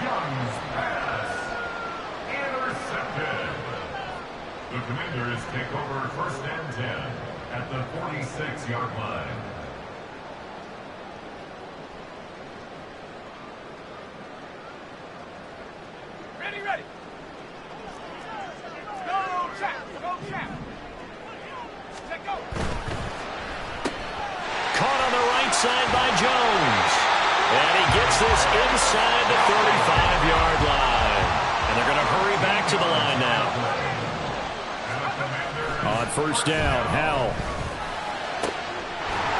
Speaker 4: Young's pass. Intercepted. The Commanders take over 1st and 10 at the 46-yard line.
Speaker 5: Ready. Go, Chap. Let go.
Speaker 3: Caught on the right side by Jones. And he gets this inside the 35-yard line. And they're going to hurry back to the line now.
Speaker 7: On first down, Howell.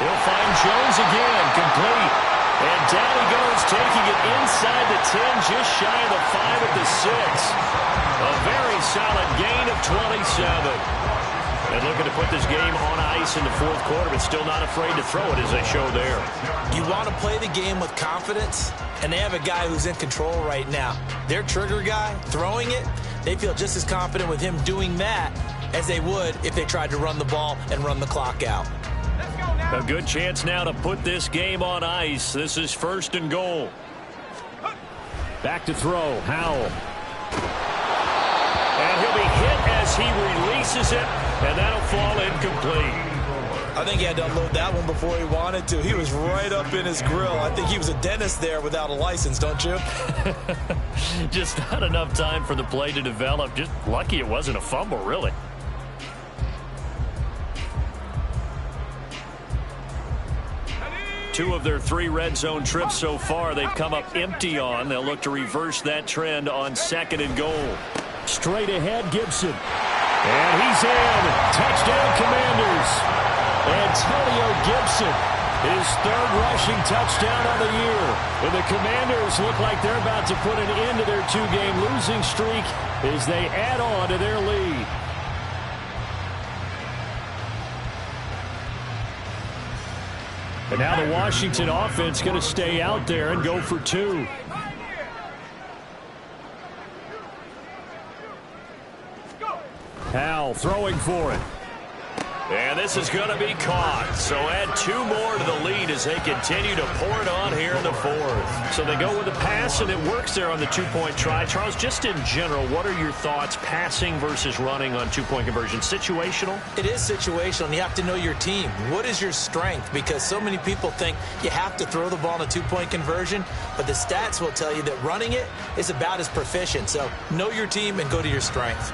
Speaker 3: He'll find Jones again, complete. And down he goes, taking it inside the 10, just shy of the 5 at the 6. A very solid gain of 27. And looking to put this game on ice in the 4th quarter, but still not afraid to throw it as they show there.
Speaker 6: You want to play the game with confidence, and they have a guy who's in control right now. Their trigger guy, throwing it, they feel just as confident with him doing that as they would if they tried to run the ball and run the clock out.
Speaker 3: A good chance now to put this game on ice. This is 1st and goal.
Speaker 7: Back to throw, Howell.
Speaker 3: And he'll be hit as he releases it, and that'll fall incomplete.
Speaker 6: I think he had to unload that one before he wanted to. He was right up in his grill. I think he was a dentist there without a license, don't you?
Speaker 3: Just not enough time for the play to develop. Just lucky it wasn't a fumble, really. Two of their 3 red zone trips so far, they've come up empty on. They'll look to reverse that trend on 2nd and goal.
Speaker 7: Straight ahead, Gibson. And he's in. Touchdown, Commanders. Antonio Gibson, his 3rd rushing touchdown of the year. And the Commanders look like they're about to put an end to their 2-game losing streak as they add on to their lead. And now the Washington offense going to stay out there and go for 2. Howell throwing for it.
Speaker 3: And this is going to be caught. So add 2 more to the lead as they continue to pour it on here in the 4th. So they go with the pass, and it works there on the 2-point try. Charles, just in general, what are your thoughts passing versus running on 2-point conversion? Situational?
Speaker 6: It is situational, and you have to know your team. What is your strength? Because so many people think you have to throw the ball in a 2-point conversion, but the stats will tell you that running it is about as proficient. So know your team and go to your strength.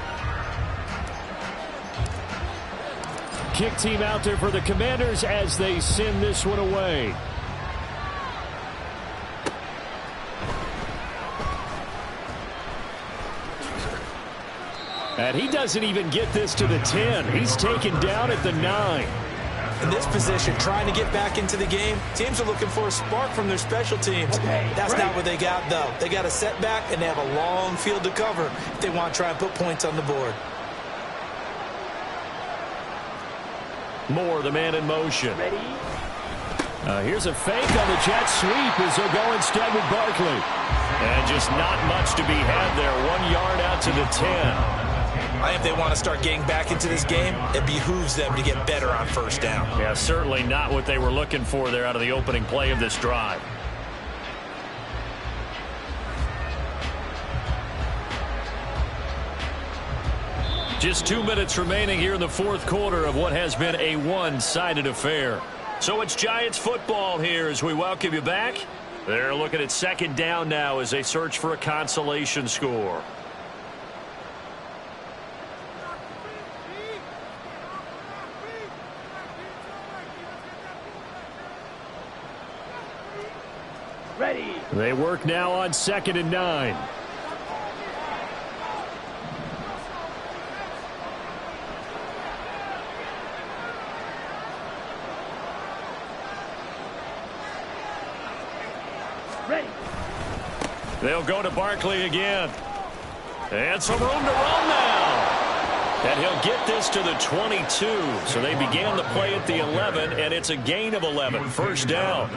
Speaker 7: kick team out there for the Commanders as they send this one away. And he doesn't even get this to the 10. He's taken down at the 9.
Speaker 6: In this position, trying to get back into the game, teams are looking for a spark from their special teams. That's not what they got, though. They got a setback, and they have a long field to cover if they want to try and put points on the board.
Speaker 3: Moore, the man in motion. Here's a fake on the jet sweep as they'll go instead with Barkley. And just not much to be had there. 1 yard out to the 10.
Speaker 6: I think if they want to start getting back into this game, it behooves them to get better on first down.
Speaker 3: Yeah, certainly not what they were looking for there out of the opening play of this drive. Just 2 minutes remaining here in the fourth quarter of what has been a one-sided affair. So it's Giants football here as we welcome you back. They're looking at second down now as they search for a consolation score.
Speaker 5: Ready.
Speaker 7: They work now on 2nd and 9.
Speaker 5: Ready.
Speaker 3: They'll go to Barkley again. And some room to run now. And he'll get this to the 22. So they began the play at the 11, and it's a gain of 11. First down.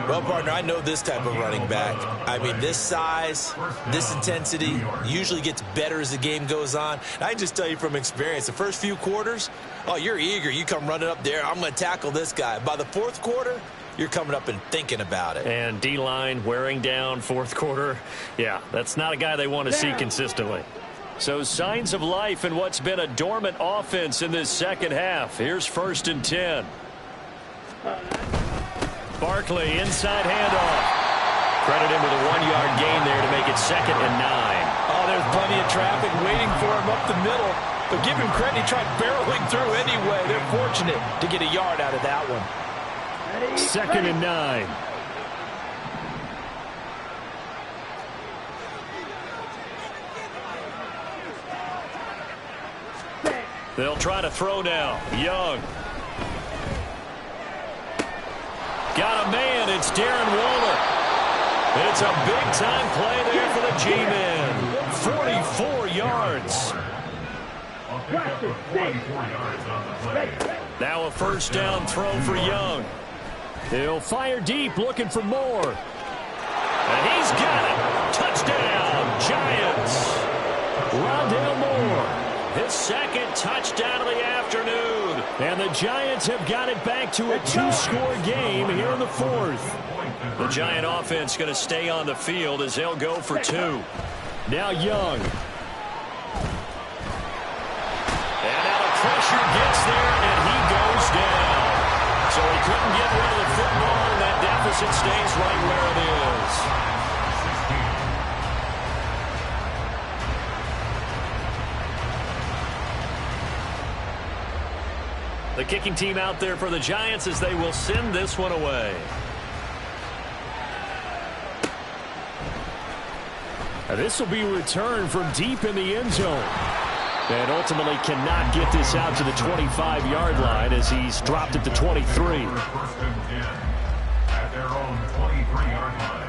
Speaker 6: Well, partner, I know this type of running back. I mean, this size, this intensity usually gets better as the game goes on. And I can just tell you from experience, the first few quarters, oh, you're eager. You come running up there. I'm going to tackle this guy. By the fourth quarter, you're coming up and thinking about it.
Speaker 3: And D-line wearing down fourth quarter. Yeah, that's not a guy they want to see consistently. So signs of life in what's been a dormant offense in this second half. Here's 1st and 10. Barkley, inside handoff. Credit him with a 1 yard gain there to make it 2nd and 9.
Speaker 6: Oh, there's plenty of traffic waiting for him up the middle. But give him credit, he tried barreling through anyway. They're fortunate to get a yard out of that one.
Speaker 7: 2nd and 9.
Speaker 3: They'll try to throw now. Young. Got a man. It's Darren Waller. It's a big-time play there for the G-Men. 44 yards. Now a first down throw for Young.
Speaker 7: He'll fire deep, looking for Moore.
Speaker 3: And he's got it. Touchdown, Giants.
Speaker 7: Rondale Moore.
Speaker 3: His second touchdown of the afternoon.
Speaker 7: And the Giants have got it back to a 2-score game here in the fourth.
Speaker 3: The Giant offense going to stay on the field as they'll go for 2.
Speaker 7: Now Young.
Speaker 3: And now the pressure gets there, and he goes down. So he couldn't get rid of the football, and that deficit stays right where it is. The kicking team out there for the Giants as they will send this one away.
Speaker 7: This will be returned from deep in the end zone. And ultimately cannot get this out to the 25-yard line as he's dropped at the 23.
Speaker 4: First and 10 at their own 23-yard line.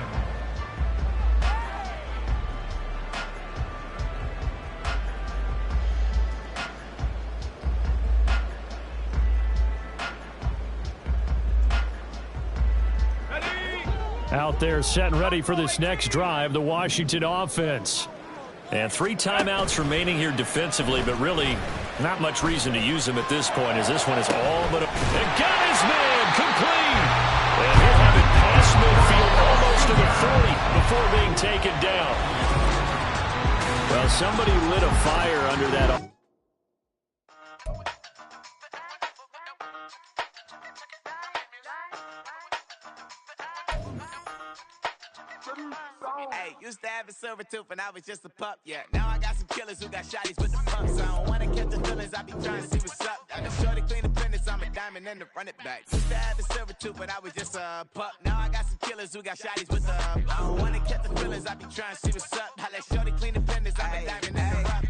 Speaker 7: Out there set and ready for this next drive, the Washington offense.
Speaker 3: And 3 timeouts remaining here defensively, but really not much reason to use them at this point as this one is all but and got his man complete. And he'll have it past midfield almost to the 40 before being taken down.
Speaker 7: Well, somebody lit a fire under that.
Speaker 8: Hey, used to have a silver tooth when I was just a pup, yeah. Now I got some killers who got shotties with the pumps. I don't wanna catch the feelings, I be trying to see what's up. I just shorty clean the business, I'm a diamond and the run it back. Used to have the silver tooth, but I was just a pup. Now I got some killers who got shotties with the I don't wanna catch the feelings, I be trying to see what's up. I let shorty clean the business, I'm a diamond and the rough.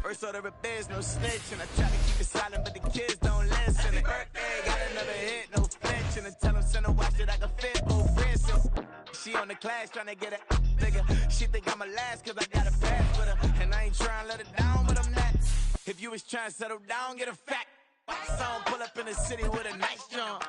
Speaker 8: First order of biz, no snitch, and I try to keep it silent, but the kids don't listen. And birthday, got another hit, no flinch, and I tell them send a watch that I can fit both wrists. She on the class trying to get a nigga. She think I'm a last cause I got a pass with her. And I ain't trying to let her down, but I'm not. If you was trying to settle down, get a fact. Song pull up in the city with a nice jump.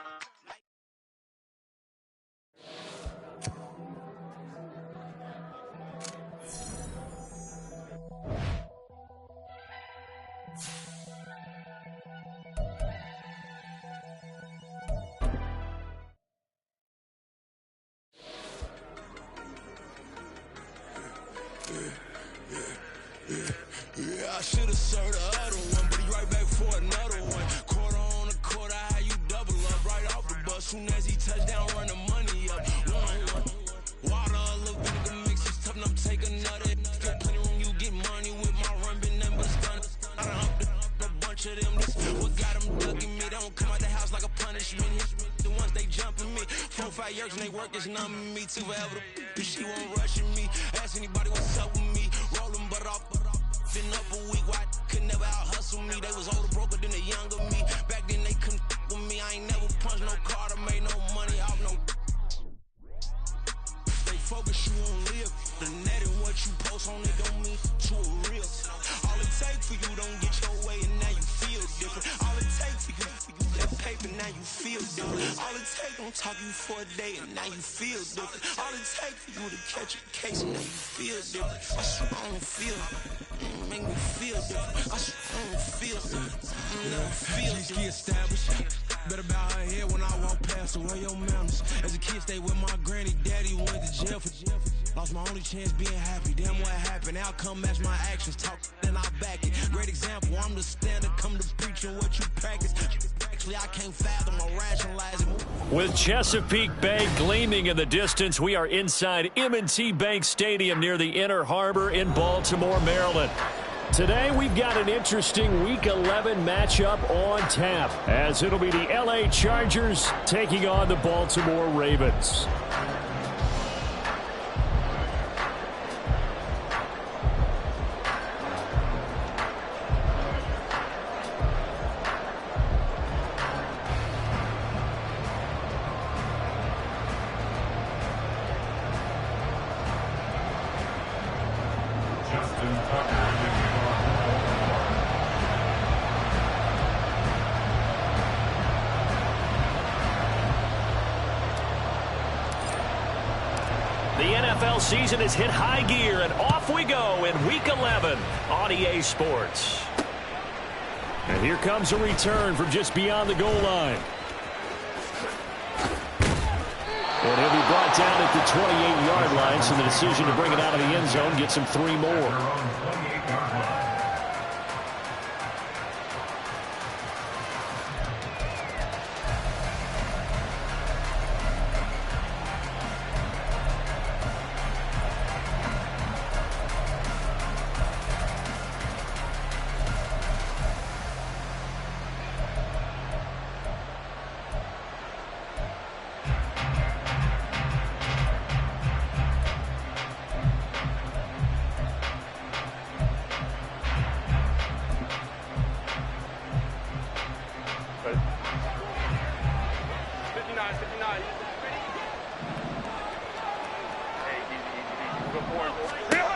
Speaker 1: Yeah, I should've served the other one, but he right back for another one. Quarter on a quarter, how you double up right off the bus. Soon as he touch down, run the money up. Water, a little vinegar mix, it's tough enough to take another. Still plenty room, you get money with my run, been nothing but stun. I done upped a bunch of them. This what got them ducking me. They don't come out the house like a punishment. The ones they jumping me. 4-5 years and they work is numbing me. Too forever the she won't rushing me. Ask anybody what's up with me. Rolling butt off. Been up a week, why could never out hustle me? They was older, broker than the younger me. Back then they couldn't with me. I ain't never punched no card or made no money off no. They focus you on live. The net and what you post on it don't mean to a real. All it take for you don't get your way and now you feel different. All it take for you that paper now you feel different. All it take don't talk you for a day and now you feel different. All it take for you to catch a case and now you feel different. That's what I don't feel. Make me feel different. I don't feel different. G-ski established. Better bow her head when I walk past her. Where your manners? As a kid, stayed with my granny. Daddy went to jail for lost my only chance being happy. Damn what happened. Outcome match my actions. Talk then I back it. Great example. I'm the standard. Come to preaching what you practice. Actually, I can't fathom or rationalize it.
Speaker 3: With Chesapeake Bay gleaming in the distance, we are inside M&T Bank Stadium near the Inner Harbor in Baltimore, Maryland. Today, we've got an interesting Week 11 matchup on tap, as it'll be the LA Chargers taking on the Baltimore Ravens. The NFL season has hit high gear, and off we go in Week 11 on EA Sports. And here comes a return from just beyond the goal line. And he'll be brought down at the 28-yard line, so the decision to bring it out of the end zone gets him 3 more.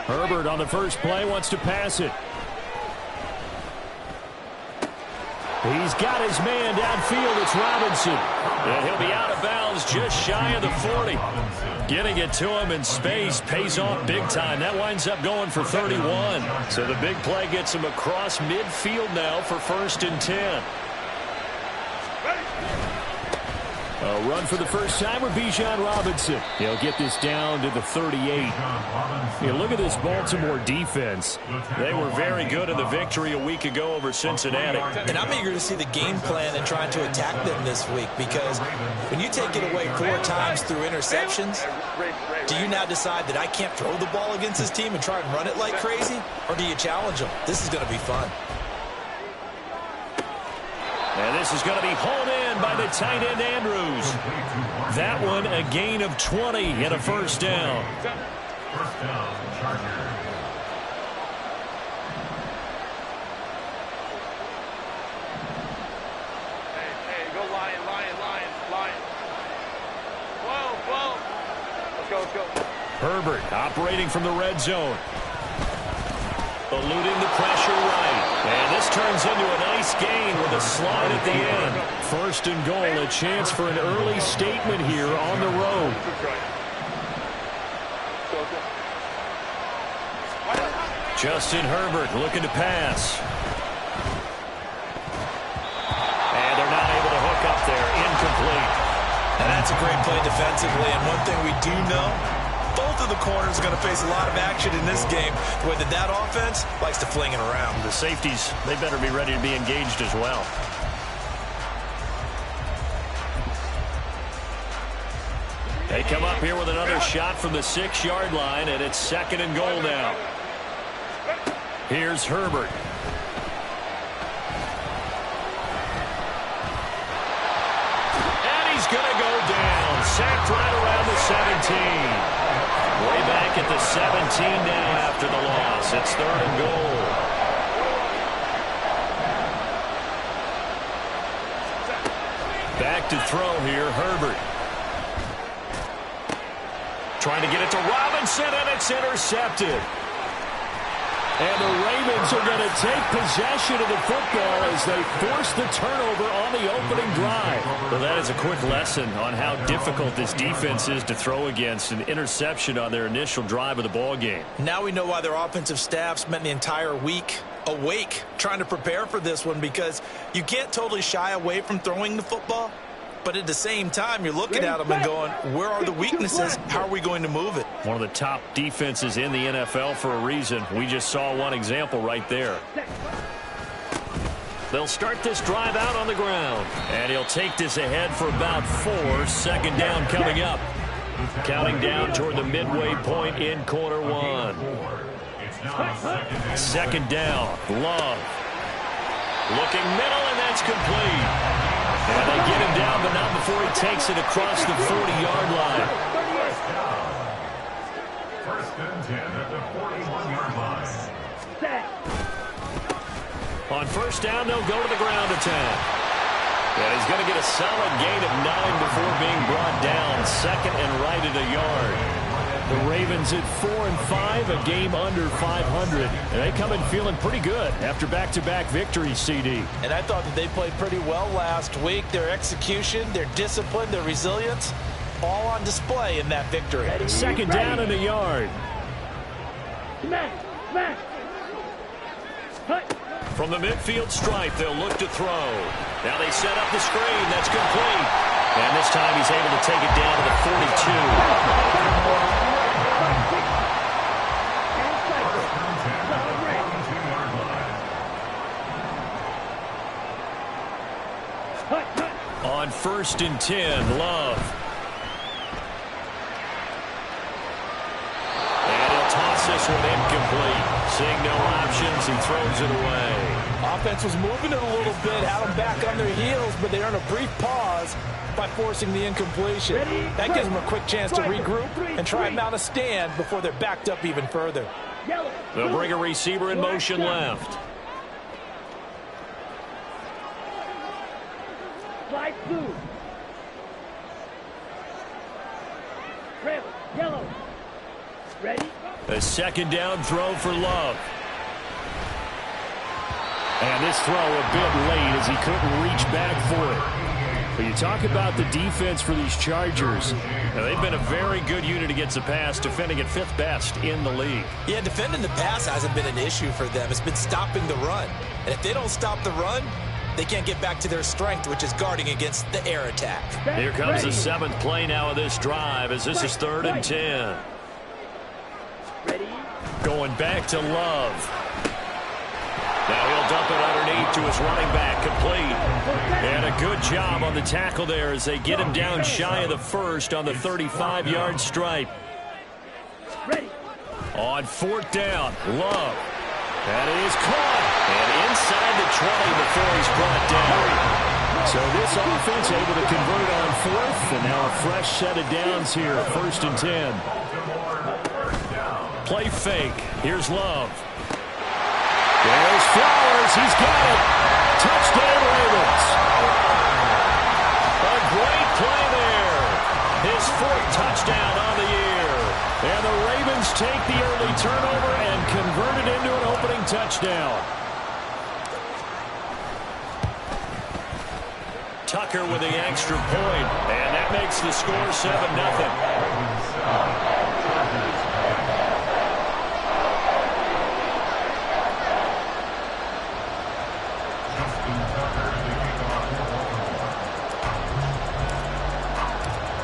Speaker 3: Herbert on the first play wants to pass it. He's got his man downfield. It's Robinson. And he'll be out of bounds just shy of the 40. Getting it to him in space pays off big time. That winds up going for 31. So the big play gets him across midfield now for 1st and 10. A
Speaker 7: A run for the first time with Bijan Robinson. He'll get this down to the 38. Yeah, look at this Baltimore defense.
Speaker 3: They were very good in the victory a week ago over Cincinnati.
Speaker 6: And I'm eager to see the game plan and trying to attack them this week, because when you take it away 4 times through interceptions, do you now decide that I can't throw the ball against this team and try and run it like crazy? Or do you challenge them? This is going to be fun.
Speaker 3: And this is going to be hauled in by the tight end, Andrews. That one, a gain of 20 and a first down.
Speaker 4: First down, Chargers.
Speaker 5: Hey, go Lion. Whoa. Let's go.
Speaker 3: Herbert operating from the red zone. Eluding the pressure right. And this turns into a nice gain with a slide at the end. First and goal, a chance for an early statement here on the road. Justin Herbert looking to pass. And they're not able to hook up there. Incomplete.
Speaker 6: And that's a great play defensively. And one thing we do know, both of the corners are going to face a lot of action in this game. The way that offense likes to fling it around.
Speaker 3: The safeties, they better be ready to be engaged as well. They come up here with another shot from the 6-yard line, and it's second and goal now. Here's Herbert. And he's going to go down. Sacked right around the 17. Way back at the 17 now after the loss. It's third and goal. Back to throw here, Herbert. Trying to get it to Robinson, and it's intercepted. And the Ravens are going to take possession of the football as they force the turnover on the opening drive. Well, that is a quick lesson on how difficult this defense is to throw against. An interception on their initial drive of the ball game.
Speaker 6: Now we know why their offensive staff spent the entire week awake trying to prepare for this one, because you can't totally shy away from throwing the football. But at the same time, you're looking at them and going, where are the weaknesses? How are we going to move it?
Speaker 3: One of the top defenses in the NFL for a reason. We just saw one example right there. They'll start this drive out on the ground. And he'll take this ahead for about 4. Second down coming up. Counting down toward the midway point in quarter 1. Second down. Love. Looking middle, and that's complete. And they get him down, but not before he takes it across the 40-yard line.
Speaker 4: First and 10 at the 41-yard line.
Speaker 3: On first down, they'll go to the ground attack. And he's going to get a solid gain of 9 before being brought down. Second and right at a yard. The Ravens at 4-5, a game under 500. And they come in feeling pretty good after back-to-back victories, CD.
Speaker 6: And I thought that they played pretty well last week. Their execution, their discipline, their resilience, all on display in that victory.
Speaker 7: Second down and a yard.
Speaker 5: Smash.
Speaker 3: From the midfield stripe, they'll look to throw. Now they set up the screen. That's complete. And this time he's able to take it down to the 42. On first and 10, Love. And he'll toss this one incomplete. Seeing no options, he throws it away.
Speaker 6: Offense was moving it a little bit, had them back on their heels, but they earned a brief pause by forcing the incompletion. That gives them a quick chance to regroup and try and mount a stand before they're backed up even further.
Speaker 3: They'll bring a receiver in motion left.
Speaker 5: Slide blue. Red, yellow. Ready?
Speaker 3: A second down throw for Love.
Speaker 7: And this throw a bit late as he couldn't reach back for it. But you talk about the defense for these Chargers.
Speaker 3: Now, they've been a very good unit against the pass, defending at 5th best in the league.
Speaker 6: Yeah, defending the pass hasn't been an issue for them. It's been stopping the run. And if they don't stop the run, they can't get back to their strength, which is guarding against the air attack.
Speaker 3: Here comes the 7th play now of this drive as this is 3rd and 10.
Speaker 5: Ready?
Speaker 3: Going back to Love. Now he'll dump it underneath to his running back, complete. And a good job on the tackle there as they get him down shy of the first on the 35-yard stripe.
Speaker 5: Ready?
Speaker 3: On 4th down, Love. That is caught. And inside the 20 before he's brought down.
Speaker 7: So this offense able to convert on 4th, and now a fresh set of downs here, 1st and 10.
Speaker 3: Play fake. Here's Love. There's Flowers. He's got it. Touchdown, Ravens. A great play there. His 4th touchdown on the year. And the Ravens take the early turnover and convert it into an opening touchdown. Tucker with the extra point, and that makes the score 7-0.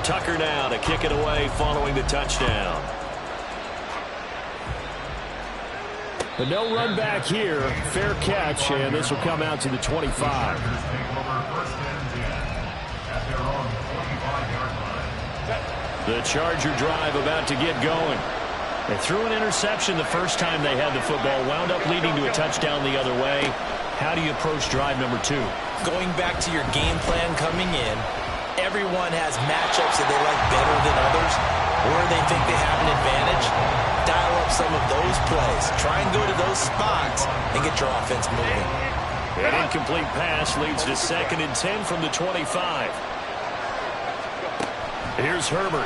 Speaker 3: Tucker now to kick it away following the touchdown.
Speaker 7: But no run back here. Fair catch, and this will come out to the 25.
Speaker 3: The Charger drive about to get going. They threw an interception the first time they had the football, wound up leading to a touchdown the other way. How do you approach drive number 2?
Speaker 6: Going back to your game plan coming in, everyone has matchups that they like better than others, where they think they have an advantage. Dial up some of those plays. Try and go to those spots and get your offense moving.
Speaker 3: An incomplete pass leads to 2nd and 10 from the 25. Here's Herbert.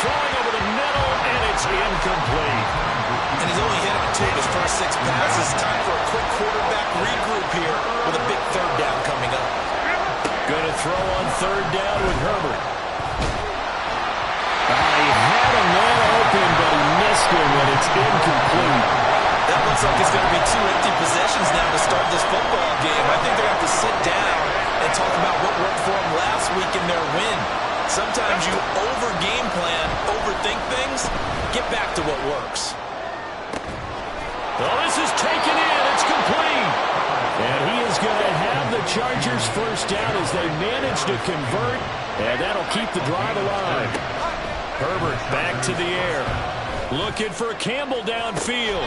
Speaker 3: Throwing over the middle, and it's incomplete.
Speaker 6: And he's only hit on 2 of his first 6 passes. Time for a quick quarterback regroup here with a big 3rd down coming up.
Speaker 3: Going to throw on 3rd down with Herbert.
Speaker 7: He had a man open, but he missed him, and it's incomplete.
Speaker 6: That looks like it's going to be 2 empty possessions now to start this football game. I think they're going to have to sit down and talk about what worked for them last week in their win. Sometimes you over-game plan, overthink things. Get back to what works.
Speaker 3: Well, this is taken in. It's complete.
Speaker 7: And he is going to have the Chargers first down as they manage to convert, and that'll keep the drive alive.
Speaker 3: Herbert back to the air. Looking for Campbell downfield.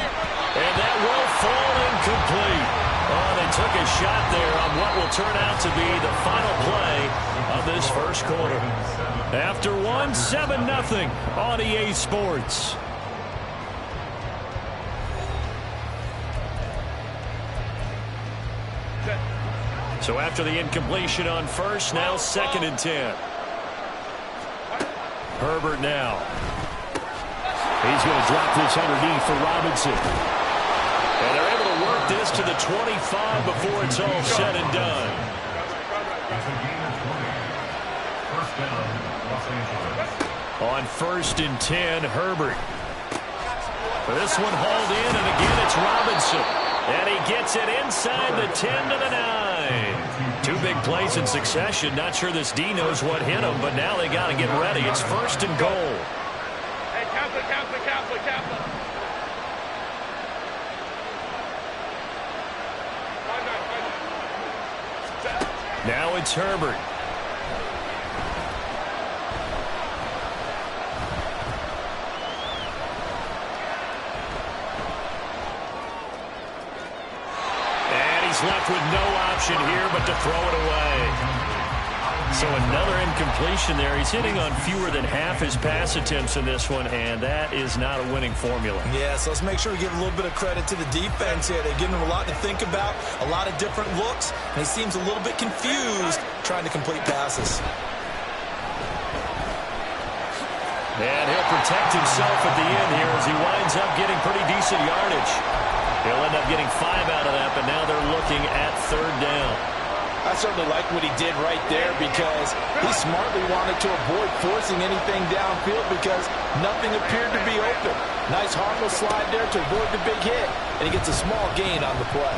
Speaker 3: And that will fall incomplete. Oh, they took a shot there on what will turn out to be the final play of this first quarter. After 7-0 on EA Sports. So after the incompletion on first, now 2nd and 10. Herbert now.
Speaker 7: He's going to drop this underneath for Robinson.
Speaker 3: And they're able to work this to the 25 before it's all said and done. On 1st and 10, Herbert. This one hauled in, and again it's Robinson. And he gets it inside the 10 to the 9. 2 big plays in succession. Not sure this D knows what hit him, but now they got to get ready. It's 1st and goal.
Speaker 5: Hey, Kaplan.
Speaker 3: Now it's Herbert. And he's left with no option here but to throw it away. So another incompletion there. He's hitting on fewer than half his pass attempts in this one, and that is not a winning formula.
Speaker 6: Yeah, so let's make sure we give a little bit of credit to the defense here. They're giving him a lot to think about, a lot of different looks, and he seems a little bit confused trying to complete passes.
Speaker 3: And he'll protect himself at the end here as he winds up getting pretty decent yardage. He'll end up getting 5 out of that, but now they're looking at 3rd down.
Speaker 9: I certainly like what he did right there because he smartly wanted to avoid forcing anything downfield because nothing appeared to be open. Nice harmless slide there to avoid the big hit, and he gets a small gain on the play.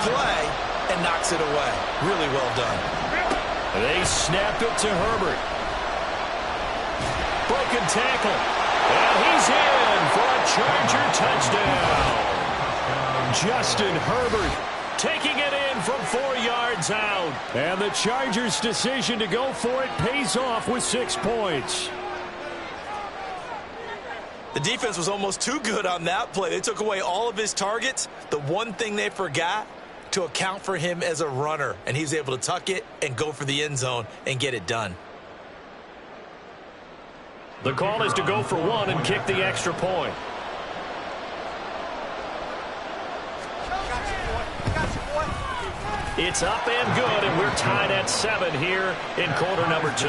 Speaker 6: play and knocks it away. Really well done.
Speaker 3: They snap it to Herbert. Broken tackle. And he's in for a Charger touchdown. Justin Herbert taking it in from 4 yards out. And the Chargers' decision to go for it pays off with 6 points.
Speaker 6: The defense was almost too good on that play. They took away all of his targets. The one thing they forgot, to account for him as a runner. And he was able to tuck it and go for the end zone and get it done.
Speaker 3: The call is to go for 1 and kick the extra point. It's up and good, and we're tied at 7 here in quarter number 2.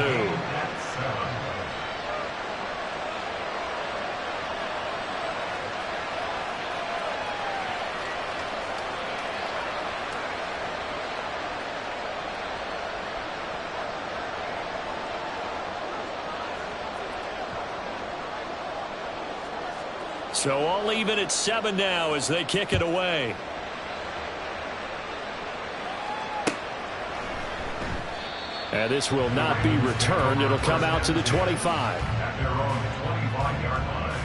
Speaker 3: So all even at 7 now as they kick it away. And this will not be returned. It'll come out to the 25.
Speaker 4: At their own 25-yard line.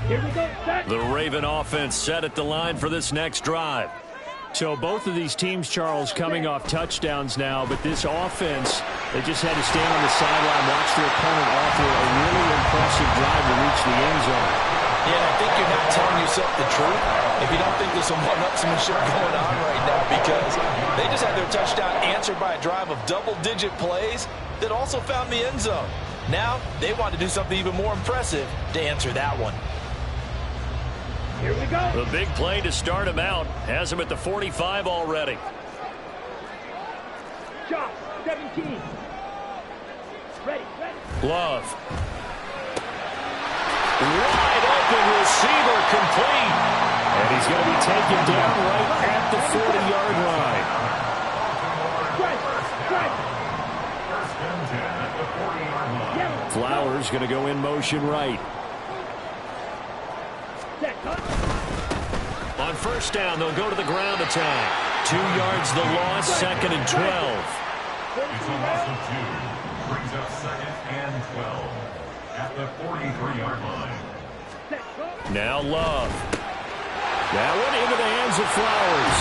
Speaker 5: Here we go. Set.
Speaker 3: The Raven offense set at the line for this next drive.
Speaker 7: So both of these teams, Charles, coming off touchdowns now, but this offense, they just had to stand on the sideline, watch their opponent offer a really impressive drive to reach the end zone.
Speaker 6: Yeah, I think you're not telling yourself the truth if you don't think there's some one-upsmanship going on right now, because they just had their touchdown answered by a drive of double-digit plays that also found the end zone. Now they want to do something even more impressive to answer that one.
Speaker 5: Here we go.
Speaker 3: The big play to start him out has him at the 45 already.
Speaker 5: Josh, 17. Ready.
Speaker 3: Love. Wide open receiver complete.
Speaker 7: And he's going to be taken down right at the 40-yard line.
Speaker 4: First and 10 at the 40-yard line.
Speaker 7: Flowers going to go in motion right.
Speaker 3: On first down, they'll go to the ground attack. 2 yards the loss, 2nd and 12.
Speaker 4: It's a loss of 2. Brings up 2nd and 12 at the 43-yard line.
Speaker 3: Now Love. That one into the hands of Flowers.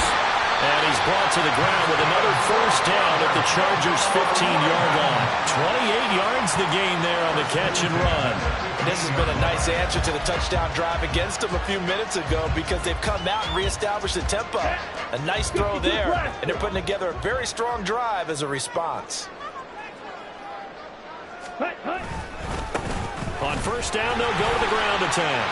Speaker 3: And he's brought to the ground with another first down at the Chargers' 15-yard line. 28 yards the gain there on the catch and run.
Speaker 6: And this has been a nice answer to the touchdown drive against them a few minutes ago, because they've come out and reestablished the tempo. A nice throw there, and they're putting together a very strong drive as a response.
Speaker 3: On first down, they'll go to the ground attack.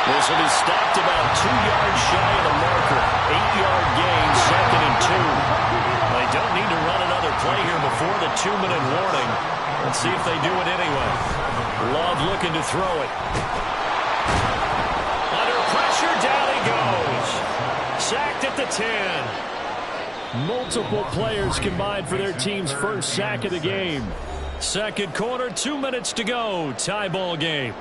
Speaker 3: This will be stopped about 2 yards shy of the marker. 8-yard gain, 2nd and 2. They don't need to run another play here before the 2-minute warning. Let's see if they do it anyway. Love looking to throw it. Under pressure, down he goes. Sacked at the 10.
Speaker 7: Multiple players combined for their team's first sack of the game.
Speaker 3: Second quarter, 2 minutes to go. Tie ball game.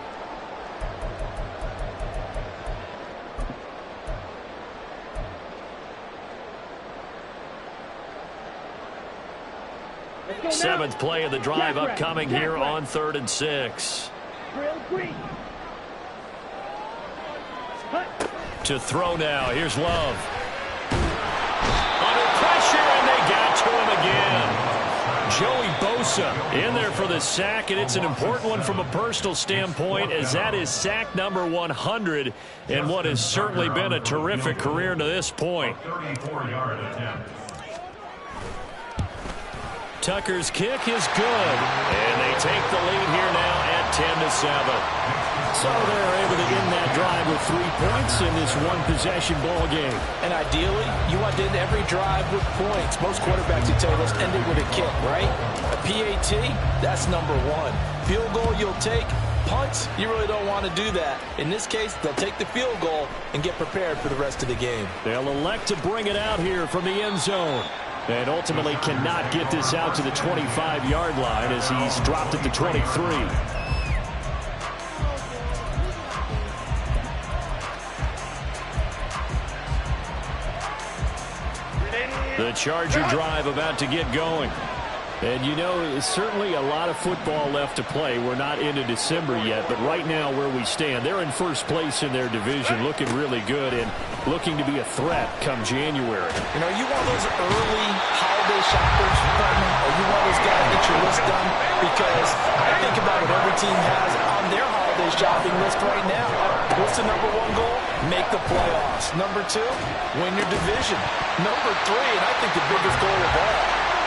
Speaker 3: Seventh play of the drive upcoming here on 3rd and 6. To throw now. Here's Love. Under pressure, and they got to him again. Joey Bosa in there for the sack, and it's an important one from a personal standpoint, as that is sack number 100 in what has certainly been a terrific career to this point.
Speaker 4: 34-yard attempt.
Speaker 3: Tucker's kick is good, and they take the lead here now at 10-7.
Speaker 7: So they're able to end that drive with 3 points in this one-possession ball game.
Speaker 6: And ideally, you want to end every drive with points. Most quarterbacks, you tell you, let's end it with a kick, right? A PAT, that's number 1. Field goal you'll take. Punts, you really don't want to do that. In this case, they'll take the field goal and get prepared for the rest of the game.
Speaker 7: They'll elect to bring it out here from the end zone.
Speaker 3: And ultimately cannot get this out to the 25-yard line as he's dropped at the 23. The Charger drive about to get going. And, you know, certainly a lot of football left to play. We're not into December yet, but right now where we stand, they're in first place in their division, looking really good and looking to be a threat come January.
Speaker 6: You know, you want those early holiday shoppers, partner, or you want those guys to get your list done? Because I think about what every team has on their holiday shopping list right now. What's the number one goal? Make the playoffs. Number two, win your division. Number three, and I think the biggest goal of all,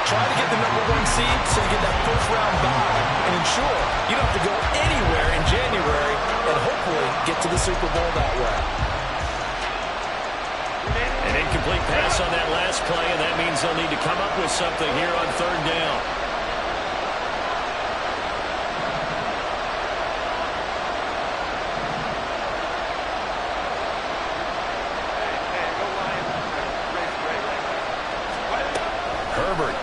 Speaker 6: try to get the number one seed so you get that first-round bye and ensure you don't have to go anywhere in January and hopefully get to the Super Bowl that way.
Speaker 3: An incomplete pass on that last play, and that means they'll need to come up with something here on third down. Herbert.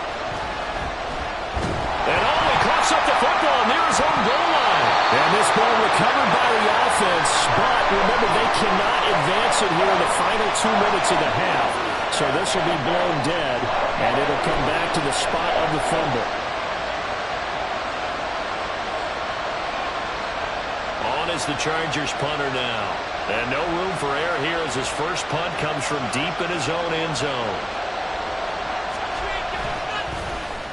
Speaker 7: And this ball recovered by the offense, but remember, they cannot advance it here in the final 2 minutes of the half. So this will be blown dead, and it'll come back to the spot of the fumble.
Speaker 3: On is the Chargers punter now. And no room for error here as his first punt comes from deep in his own end zone.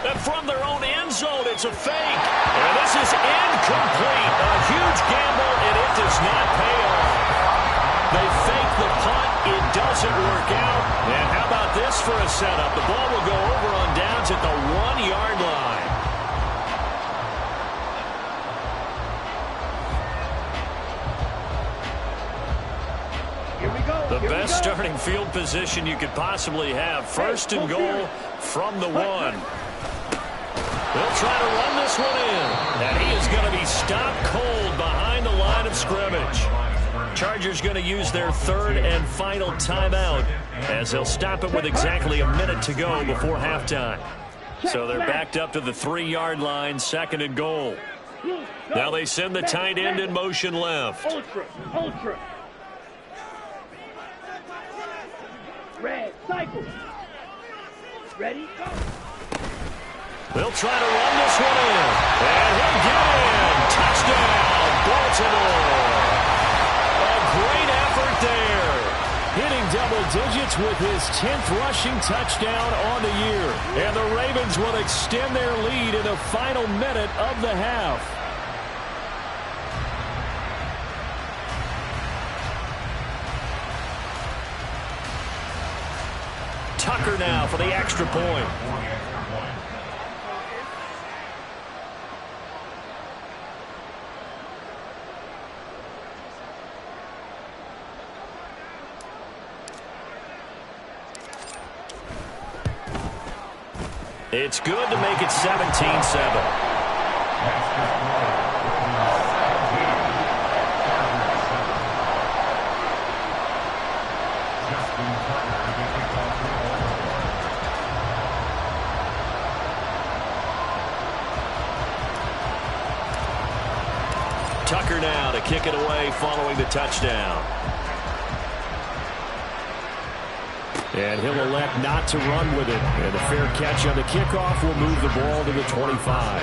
Speaker 3: And from their own end zone, it's a fake. And this is incomplete. A huge gamble, and it does not pay off. They fake the punt. It doesn't work out. And how about this for a setup? The ball will go over on downs at the 1-yard line.
Speaker 5: Here we go.
Speaker 3: The best starting field position you could possibly have. First and goal from the 1. They'll try to run this one in. And he is going to be stopped cold behind the line of scrimmage. Chargers going to use their third and final timeout as they'll stop it with exactly a minute to go before halftime. So they're backed up to the 3-yard line, second and goal. Now they send the tight end in motion left.
Speaker 5: Ultra. Red, cycle. Ready, go.
Speaker 3: They'll try to run this one in. And he'll get in. Touchdown, Baltimore. A great effort there.
Speaker 7: Hitting double digits with his 10th rushing touchdown on the year.
Speaker 3: And the Ravens will extend their lead in the final minute of the half. Tucker now for the extra point. It's good to make it 17-7. Tucker now to kick it away following the touchdown.
Speaker 7: And he'll elect not to run with it. And a fair catch on the kickoff will move the ball to the 25.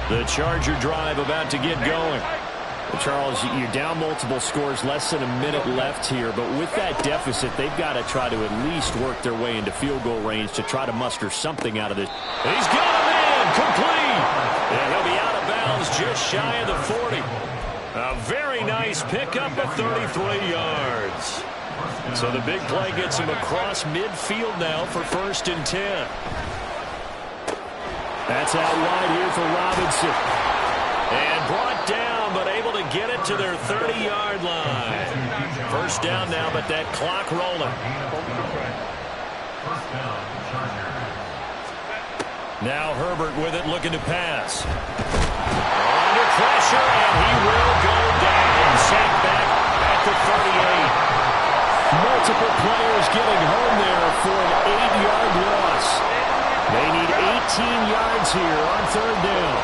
Speaker 3: The Charger drive about to get going.
Speaker 7: Well, Charles, you're down multiple scores, less than a minute left here, but with that deficit, they've got to try to at least work their way into field goal range to try to muster something out of this.
Speaker 3: He's got him in, complete, and he'll be out of bounds just shy of the 40. A very nice pickup of 33 yards. So the big play gets him across midfield now for 1st and 10.
Speaker 7: That's out wide here for Robinson.
Speaker 3: And brought down, but able to get it to their 30-yard line. First down now, but that clock rolling.
Speaker 4: First down, Chargers.
Speaker 3: Now Herbert with it, looking to pass. Under pressure, and he will go down. Sacked back at the 38.
Speaker 7: Multiple players getting home there for an 8-yard loss. They need 18 yards here on third down.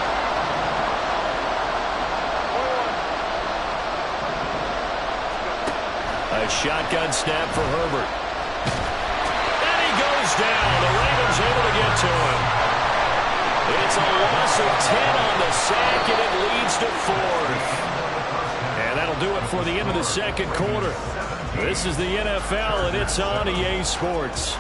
Speaker 3: A shotgun snap for Herbert. And he goes down. The Ravens able to get to him. It's a loss of 10 on the sack, and it leads to 4th. And that'll do it for the end of the second quarter. This is the NFL, and it's on EA Sports.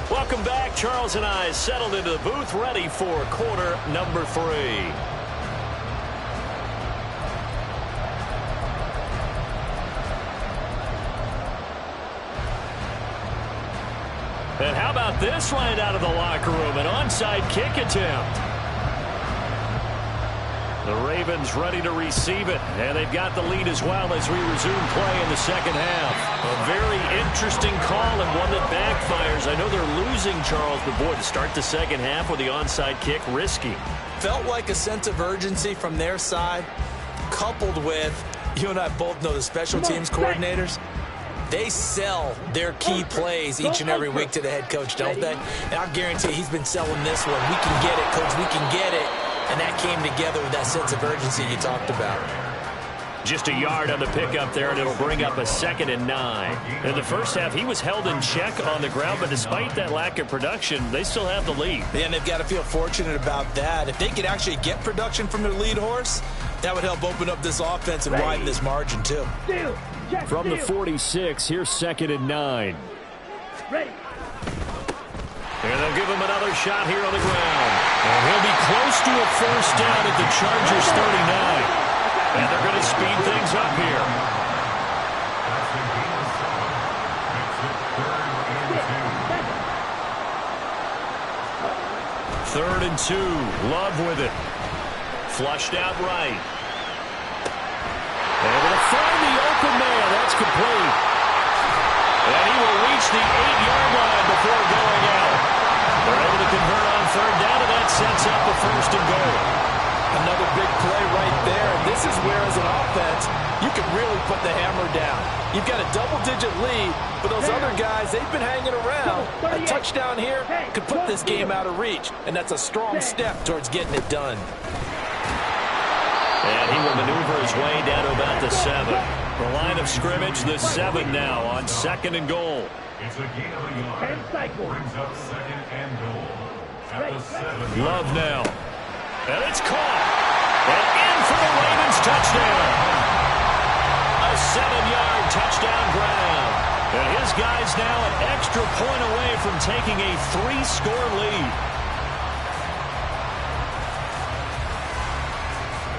Speaker 3: Welcome back. Charles and I settled into the booth, ready for quarter number 3. And how about this right out of the locker room? An onside kick attempt. The Ravens ready to receive it, and they've got the lead as well as we resume play in the second half. A very interesting call and one that backfires. I know they're losing, Charles, but boy, to start the second half with the onside kick, risky.
Speaker 6: Felt like a sense of urgency from their side, coupled with, you and I both know the special teams coordinators. They sell their key plays each and every week to the head coach, don't they? And I guarantee he's been selling this one. We can get it, coach, we can get it. And that came together with that sense of urgency you talked about.
Speaker 3: Just a yard on the pickup there, and it'll bring up a 2nd and 9. In the first half, he was held in check on the ground, but despite that lack of production, they still have the lead.
Speaker 6: Yeah, and they've got to feel fortunate about that. If they could actually get production from their lead horse, that would help open up this offense and widen this margin, too.
Speaker 7: From the 46, here's 2nd and 9.
Speaker 5: Ready.
Speaker 3: And they'll give him another shot here on the ground. And he'll be close to a first down at the Chargers' 39. And they're going to speed things up here. Third and 2. Love with it. Flushed out right. Able to find the open man. That's complete. And he will reach the 8-yard line before going out. They're able to convert on third down, and that sets up the 1st and goal.
Speaker 6: Another big play right there. And this is where, as an offense, you can really put the hammer down. You've got a double-digit lead, but those other guys, they've been hanging around. A touchdown here could put this game out of reach, and that's a strong step towards getting it done.
Speaker 3: And he will maneuver his way down to about the 7. The line of scrimmage, the 7 now on 2nd and goal.
Speaker 4: It's a gain of a yard. Brings up 2nd and goal. At the 7.
Speaker 3: Love now. And it's caught. And in for the Ravens touchdown. A 7-yard touchdown grab. And his guys now an extra point away from taking a 3-score lead.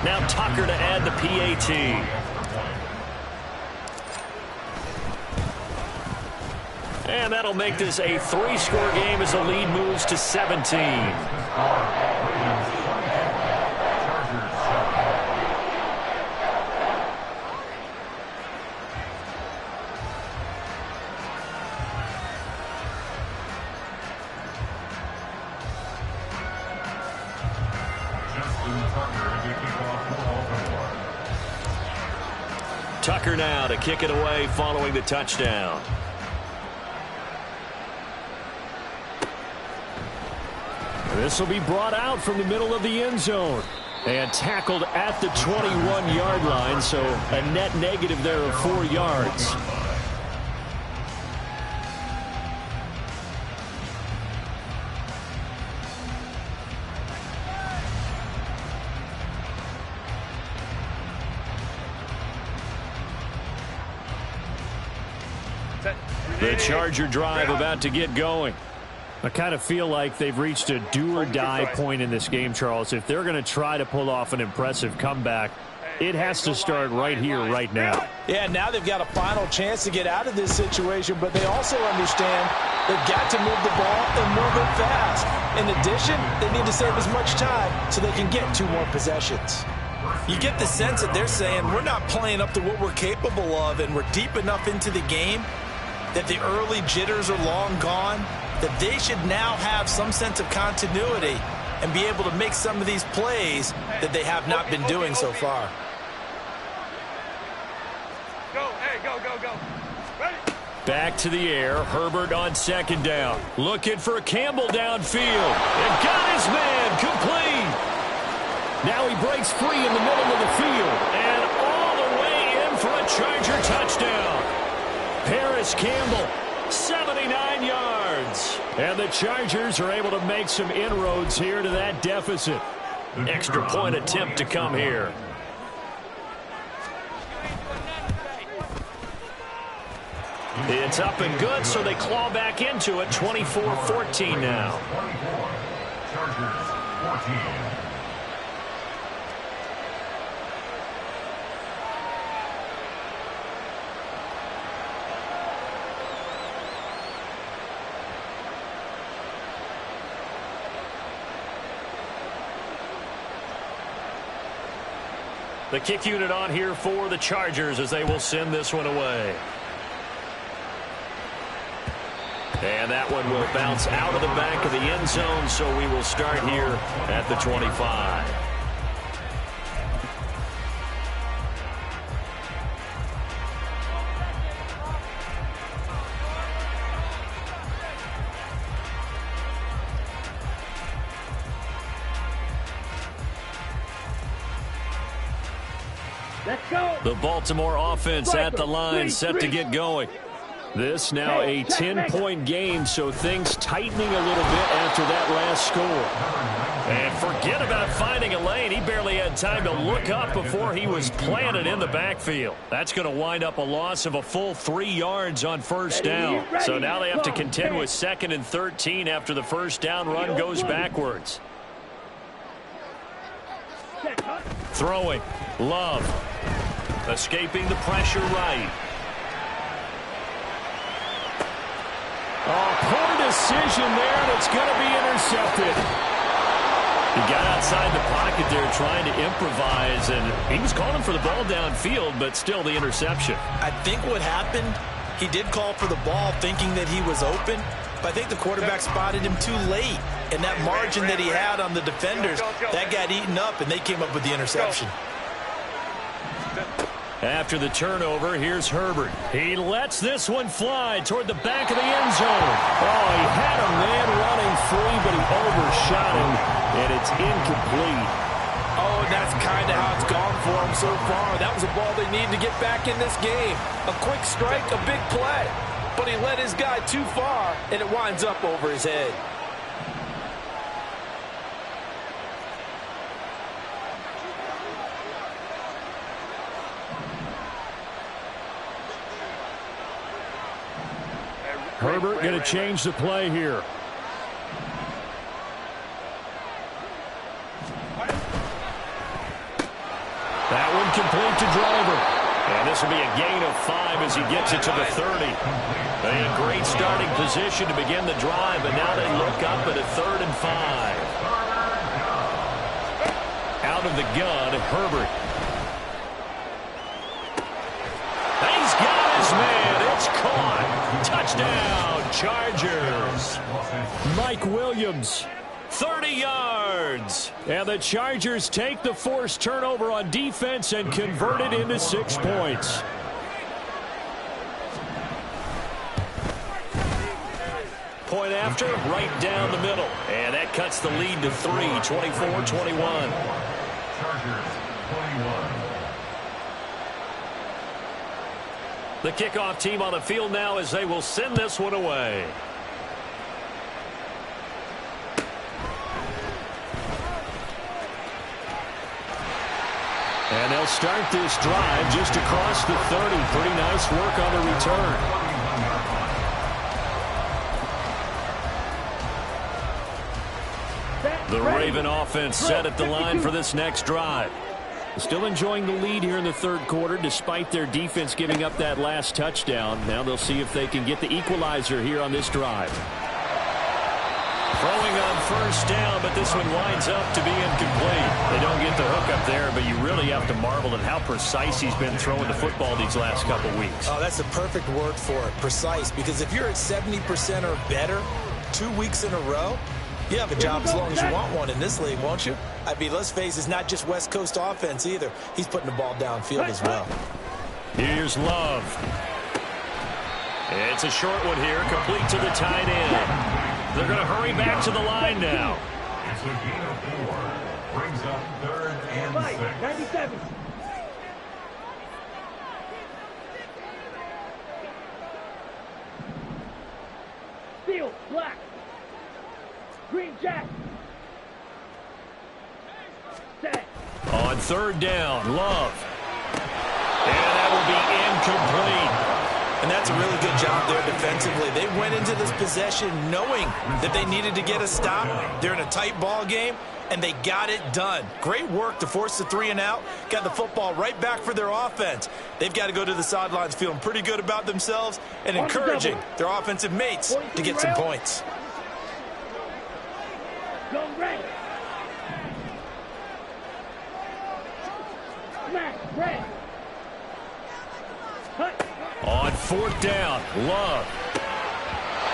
Speaker 3: Now Tucker to add the PAT. And that'll make this a 3-score game as the lead moves to 17. Tucker now to kick it away following the touchdown.
Speaker 7: This will be brought out from the middle of the end zone and tackled at the 21-yard line, so a net negative there of 4 yards.
Speaker 3: The Charger drive about to get going.
Speaker 7: I kind of feel like they've reached a do-or-die point in this game, Charles. If they're going to try to pull off an impressive comeback, it has to start right here, right now.
Speaker 6: Yeah, now they've got a final chance to get out of this situation, but they also understand they've got to move the ball and move it fast. In addition, they need to save as much time so they can get 2 more possessions. You get the sense that they're saying we're not playing up to what we're capable of, and we're deep enough into the game that the early jitters are long gone, that they should now have some sense of continuity and be able to make some of these plays that they have not been doing so far.
Speaker 5: Go, hey, go. Ready?
Speaker 3: Back to the air. Herbert on second down. Looking for Campbell downfield. And got his man complete. Now he breaks free in the middle of the field. And all the way in for a Charger touchdown. Paris Campbell, 79 yards. And the Chargers are able to make some inroads here to that deficit. Extra point attempt to come here. It's up and good, so they claw back into it. 24-14 now.
Speaker 4: 24. Chargers 14.
Speaker 3: The kick unit on here for the Chargers as they will send this one away. And that one will bounce out of the back of the end zone, so we will start here at the 25.
Speaker 5: Let's go.
Speaker 3: The Baltimore offense at the line, set to get going. This now a 10-point game, so things tightening a little bit after that last score. And forget about finding a lane. He barely had time to look up before he was planted in the backfield. That's going to wind up a loss of a full 3 yards on first down. So now they have to contend with 2nd and 13 after the first down run goes backwards. Throwing. Love. Escaping the pressure right.
Speaker 7: Oh, poor decision there, and it's going to be intercepted.
Speaker 3: He got outside the pocket there trying to improvise, and he was calling for the ball downfield, but still the interception.
Speaker 6: I think what happened, he did call for the ball thinking that he was open, but I think the quarterback spotted him too late. And that margin that he had on the defenders, that got eaten up, and they came up with the interception.
Speaker 3: After the turnover, here's Herbert. He lets this one fly toward the back of the end zone.
Speaker 7: Oh, he had a man running free, but he overshot him, and it's incomplete.
Speaker 10: Oh, and that's kind of how it's gone for him so far. That was a ball they need to get back in this game. A quick strike, a big play. But he led his guy too far, and it winds up over his head.
Speaker 7: Herbert going to change the play here.
Speaker 3: That one complete to Driver. And this will be a gain of 5 as he gets it to the 30. A great starting position to begin the drive, but now they look up at a 3rd and 5. Out of the gun, Herbert. He's got his man. It's caught. Touchdown, Chargers.
Speaker 7: Mike Williams.
Speaker 3: 30 yards.
Speaker 7: And the Chargers take the forced turnover on defense and convert it into 6 points.
Speaker 3: Point after, right down the middle. And that cuts the lead to 3, 24-21.
Speaker 4: Chargers 21.
Speaker 3: The kickoff team on the field now as they will send this one away.
Speaker 7: And they'll start this drive just across the 30. Pretty nice work on the return.
Speaker 3: The Raven offense set at the line for this next drive.
Speaker 7: Still enjoying the lead here in the third quarter, despite their defense giving up that last touchdown. Now they'll see if they can get the equalizer here on this drive.
Speaker 3: Throwing on first down, but this one winds up to be incomplete. They don't get the hook up there, but you really have to marvel at how precise he's been throwing the football these last couple weeks.
Speaker 6: Oh, that's the perfect word for it, precise. Because if you're at 70% or better 2 weeks in a row, you have a job as long as you want one in this league, won't you? I mean, let's face it, it's not just West Coast offense either. He's putting the ball downfield as well.
Speaker 3: Here's Love. It's a short one here, complete to the tight end. They're going to hurry back to the line now.
Speaker 4: It's a gain of 4. Brings up 3rd and 6.
Speaker 5: 97. Steel, black. Green jack. Set.
Speaker 3: On 3rd down, Love. And that will be incomplete.
Speaker 6: And that's a really good job there defensively. They went into this possession knowing that they needed to get a stop. They're in a tight ball game, and they got it done. Great work to force the 3 and out. Got the football right back for their offense. They've got to go to the sidelines feeling pretty good about themselves and encouraging their offensive mates to get some points.
Speaker 5: Go red. Smash red. Cut.
Speaker 3: On 4th down, Love.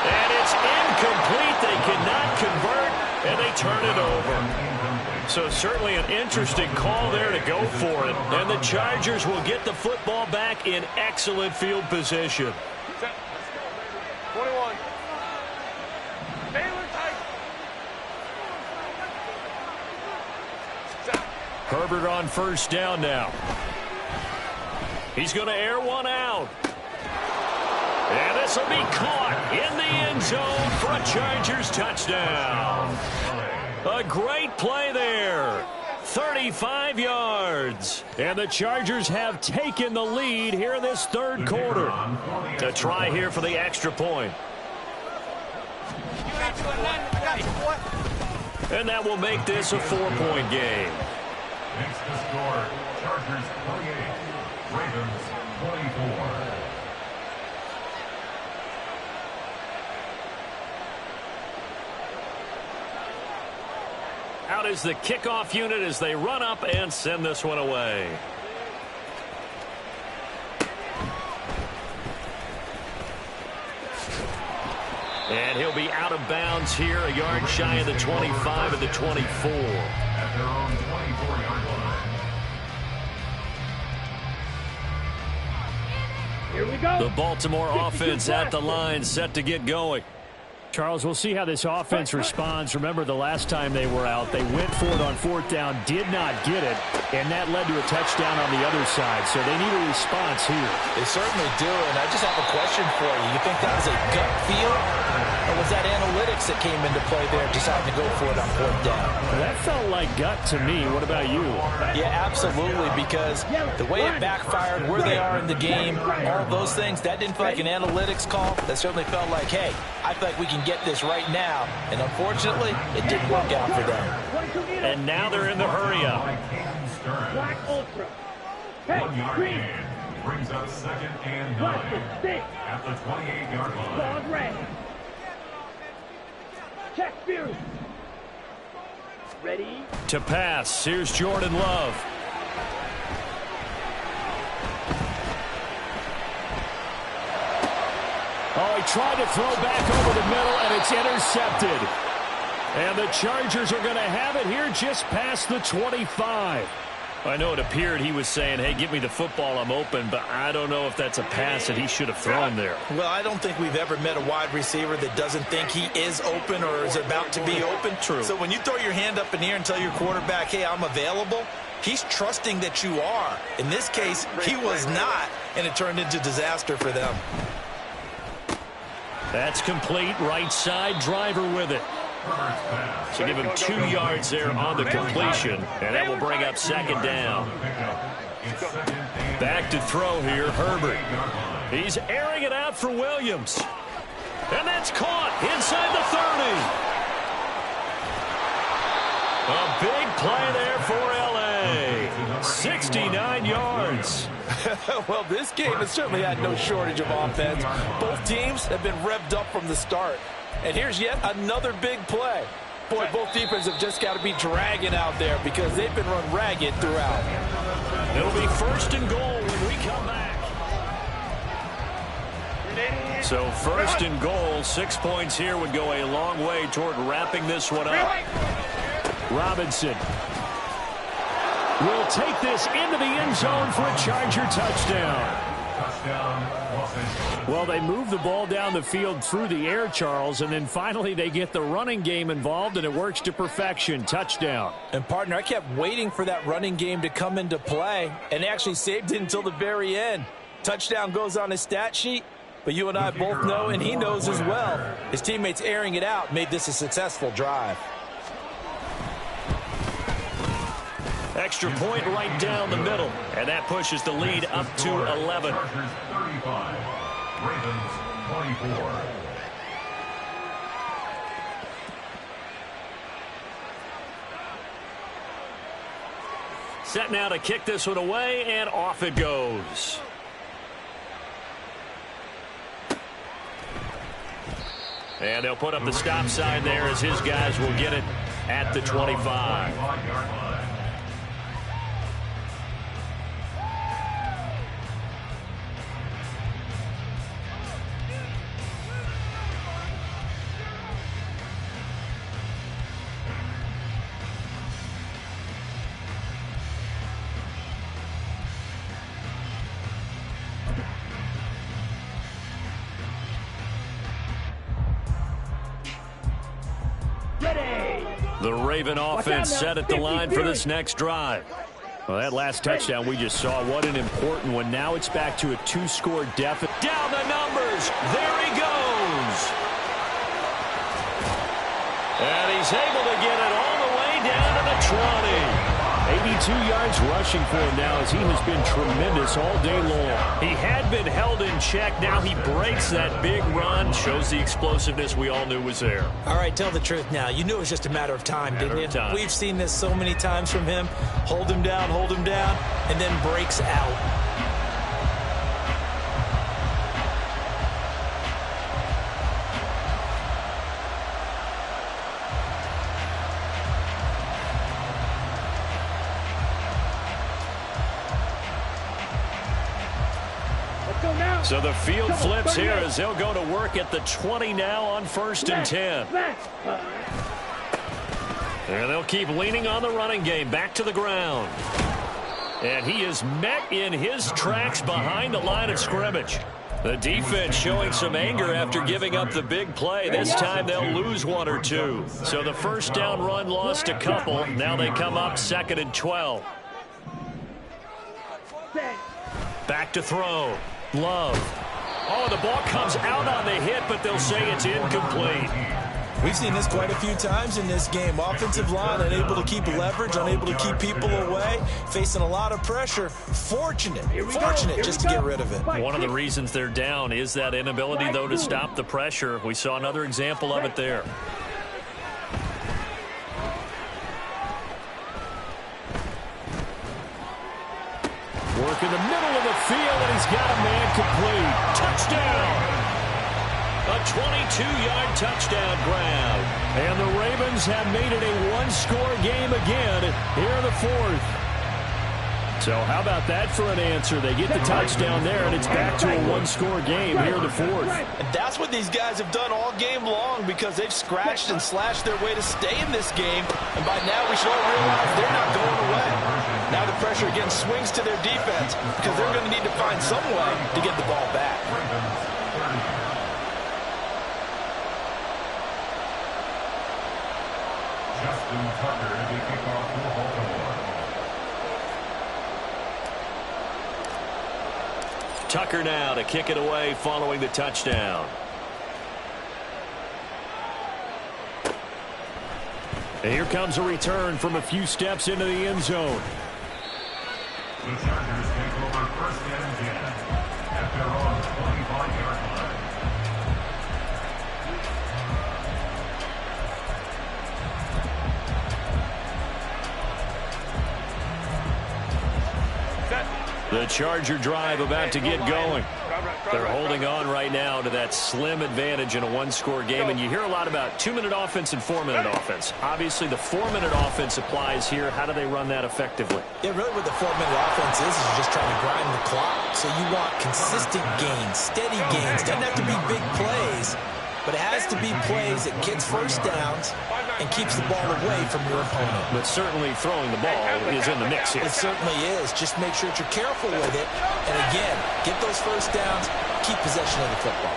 Speaker 3: And it's incomplete. They cannot convert, and they turn it over. So certainly an interesting call there to go for it. And the Chargers will get the football back in excellent field position.
Speaker 5: 21. Taylor tight.
Speaker 3: Herbert on 1st down now. He's going to air one out. And this will be caught in the end zone for a Chargers touchdown. A great play there. 35 yards. And the Chargers have taken the lead here in this third quarter. To try here for the extra point. And that will make this a 4-point game.
Speaker 4: Makes the score Chargers 28, Ravens 24.
Speaker 3: Out is the kickoff unit as they run up and send this one away. And he'll be out of bounds here, a yard shy of the 25 of the 24.
Speaker 4: At their own 24-yard line.
Speaker 5: Here we go.
Speaker 3: The Baltimore offense at the line, set to get going.
Speaker 7: Charles, we'll see how this offense responds. Remember, the last time they were out, they went for it on 4th down, did not get it, and that led to a touchdown on the other side. So they need a response here.
Speaker 6: They certainly do, and I just have a question for you. You think that was a gut feel, or was that analytics that came into play there, deciding to go for it on 4th down?
Speaker 7: That felt like gut to me. What about you?
Speaker 6: Yeah, absolutely, because the way it backfired, where they are in the game, all those things, that didn't feel like an analytics call. That certainly felt like, hey, I feel like we can get this right now, and unfortunately, it didn't work out for them.
Speaker 3: And now they're in the hurry-up.
Speaker 5: Black Ultra. Hey,
Speaker 4: 1 yard
Speaker 5: green.
Speaker 4: gain. Brings up 2nd and 9. At the 28-yard line.
Speaker 5: Dog red. Check Fury. Ready?
Speaker 3: To pass, here's Jordan Love. Oh, he tried to throw back over the middle, and it's intercepted. And the Chargers are going to have it here just past the 25. I know it appeared he was saying, hey, give me the football, I'm open, but I don't know if that's a pass that he should have thrown there.
Speaker 6: Well, I don't think we've ever met a wide receiver that doesn't think he is open or is about to be open.
Speaker 3: True.
Speaker 6: So when you throw your hand up in the air and tell your quarterback, hey, I'm available, he's trusting that you are. In this case, he was not, and it turned into disaster for them.
Speaker 3: That's complete. Right side, driver with it. So give him 2 yards there on the completion, and that will bring up 2nd down. Back to throw here, Herbert. He's airing it out for Williams. And that's caught inside the 30. A big play there for L.A. 69 yards.
Speaker 10: Well, this game has certainly had no shortage of offense. Both teams have been revved up from the start. And here's yet another big play. Boy, both defenses have just got to be dragging out there because they've been run ragged throughout.
Speaker 3: It'll be 1st and goal when we come back. So 1st and goal, 6 points here would go a long way toward wrapping this one up.
Speaker 7: Robinson will take this into the end zone for a Charger touchdown. Well, they move the ball down the field through the air, Charles, and then finally they get the running game involved, and it works to perfection. Touchdown.
Speaker 10: And, partner, I kept waiting for that running game to come into play, and actually saved it until the very end. Touchdown goes on his stat sheet, but you and I both know, and he knows as well, his teammates airing it out made this a successful drive.
Speaker 3: Extra point right down the middle, and that pushes the lead up to 11.
Speaker 4: 35, Ravens 24.
Speaker 3: Set now to kick this one away, and off it goes. And they'll put up the stop sign there as his guys will get it at the 25. The Raven offense set at the line for this next drive.
Speaker 7: Well, that last touchdown we just saw, what an important one. Now it's back to a 2-score deficit.
Speaker 3: Down the numbers. There he goes. And he's able to get it all the way down to the 20.
Speaker 7: 82 yards rushing for him now as he has been tremendous all day long.
Speaker 3: He had been held in check. Now he breaks that big run. Shows the explosiveness we all knew was there.
Speaker 6: All right, tell the truth now. You knew it was just a matter of time, didn't you? We've seen this so many times from him. Hold him down, and then breaks out.
Speaker 3: So the field flips here as they'll go to work at the 20 now on 1st and 10. And they'll keep leaning on the running game. Back to the ground. And he is met in his tracks behind the line of scrimmage. The defense showing some anger after giving up the big play. This time they'll lose 1 or 2. So the first down run lost a couple. Now they come up 2nd and 12. Back to throw. Love. Oh, the ball comes out on the hit, but they'll say it's incomplete.
Speaker 10: We've seen this quite a few times in this game. Offensive line unable to keep leverage, unable to keep people away, facing a lot of pressure. Fortunate just to get rid of it.
Speaker 3: One of the reasons they're down is that inability, though, to stop the pressure. We saw another example of it there.
Speaker 7: Work in the middle of the field, and he's got a man complete. Touchdown! A 22-yard touchdown grab. And the Ravens have made it a one-score game again here in the fourth. So how about that for an answer? They get the touchdown there, and it's back to a one-score game here in the fourth.
Speaker 10: And that's what these guys have done all game long because they've scratched and slashed their way to stay in this game. And by now we should all realize they're not going away. Now the pressure again swings to their defense because they're going to need to find some way to get the ball back.
Speaker 4: Justin Tucker to be kicked off for Baltimore.
Speaker 3: Tucker now to kick it away following the touchdown.
Speaker 7: And here comes a return from a few steps into the end zone.
Speaker 4: The Chargers take over 1st and 10 at their own 25-yard line.
Speaker 3: The Charger drive about to get going. They're holding on right now to that slim advantage in a one-score game, and you hear a lot about 2-minute offense and 4-minute offense. Obviously, the 4-minute offense applies here. How do they run that effectively?
Speaker 6: Yeah, really what the 4-minute offense is you're just trying to grind the clock. So you want consistent gains, steady gains. Doesn't have to be big plays, but it has to be plays that gets first downs and keeps the ball away from your opponent.
Speaker 3: But certainly throwing the ball is in the mix here.
Speaker 6: It certainly is. Just make sure that you're careful with it. And again, get those first downs, keep possession of the football.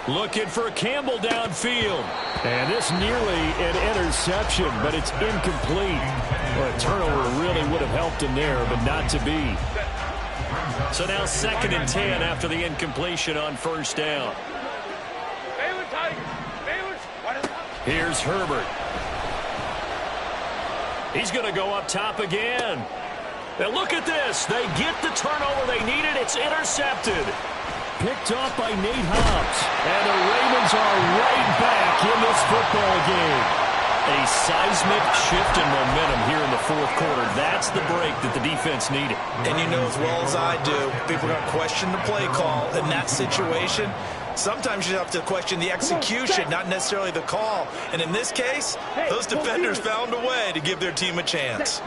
Speaker 3: Looking for Campbell downfield.
Speaker 7: And this nearly an interception, but it's incomplete. Well, a turnover really would have helped him there, but not to be.
Speaker 3: So now 2nd and 10 after the incompletion on first down. Here's Herbert. He's going to go up top again. And look at this. They get the turnover they needed. It's intercepted.
Speaker 7: Picked off by Nate Hobbs. And the Ravens are right back in this football game.
Speaker 3: A seismic shift in momentum here in the fourth quarter. That's the break that the defense needed.
Speaker 6: And you know as well as I do, people are going to question the play call in that situation. Sometimes you have to question the execution, not necessarily the call. And in this case, those defenders found a way to give their team a chance.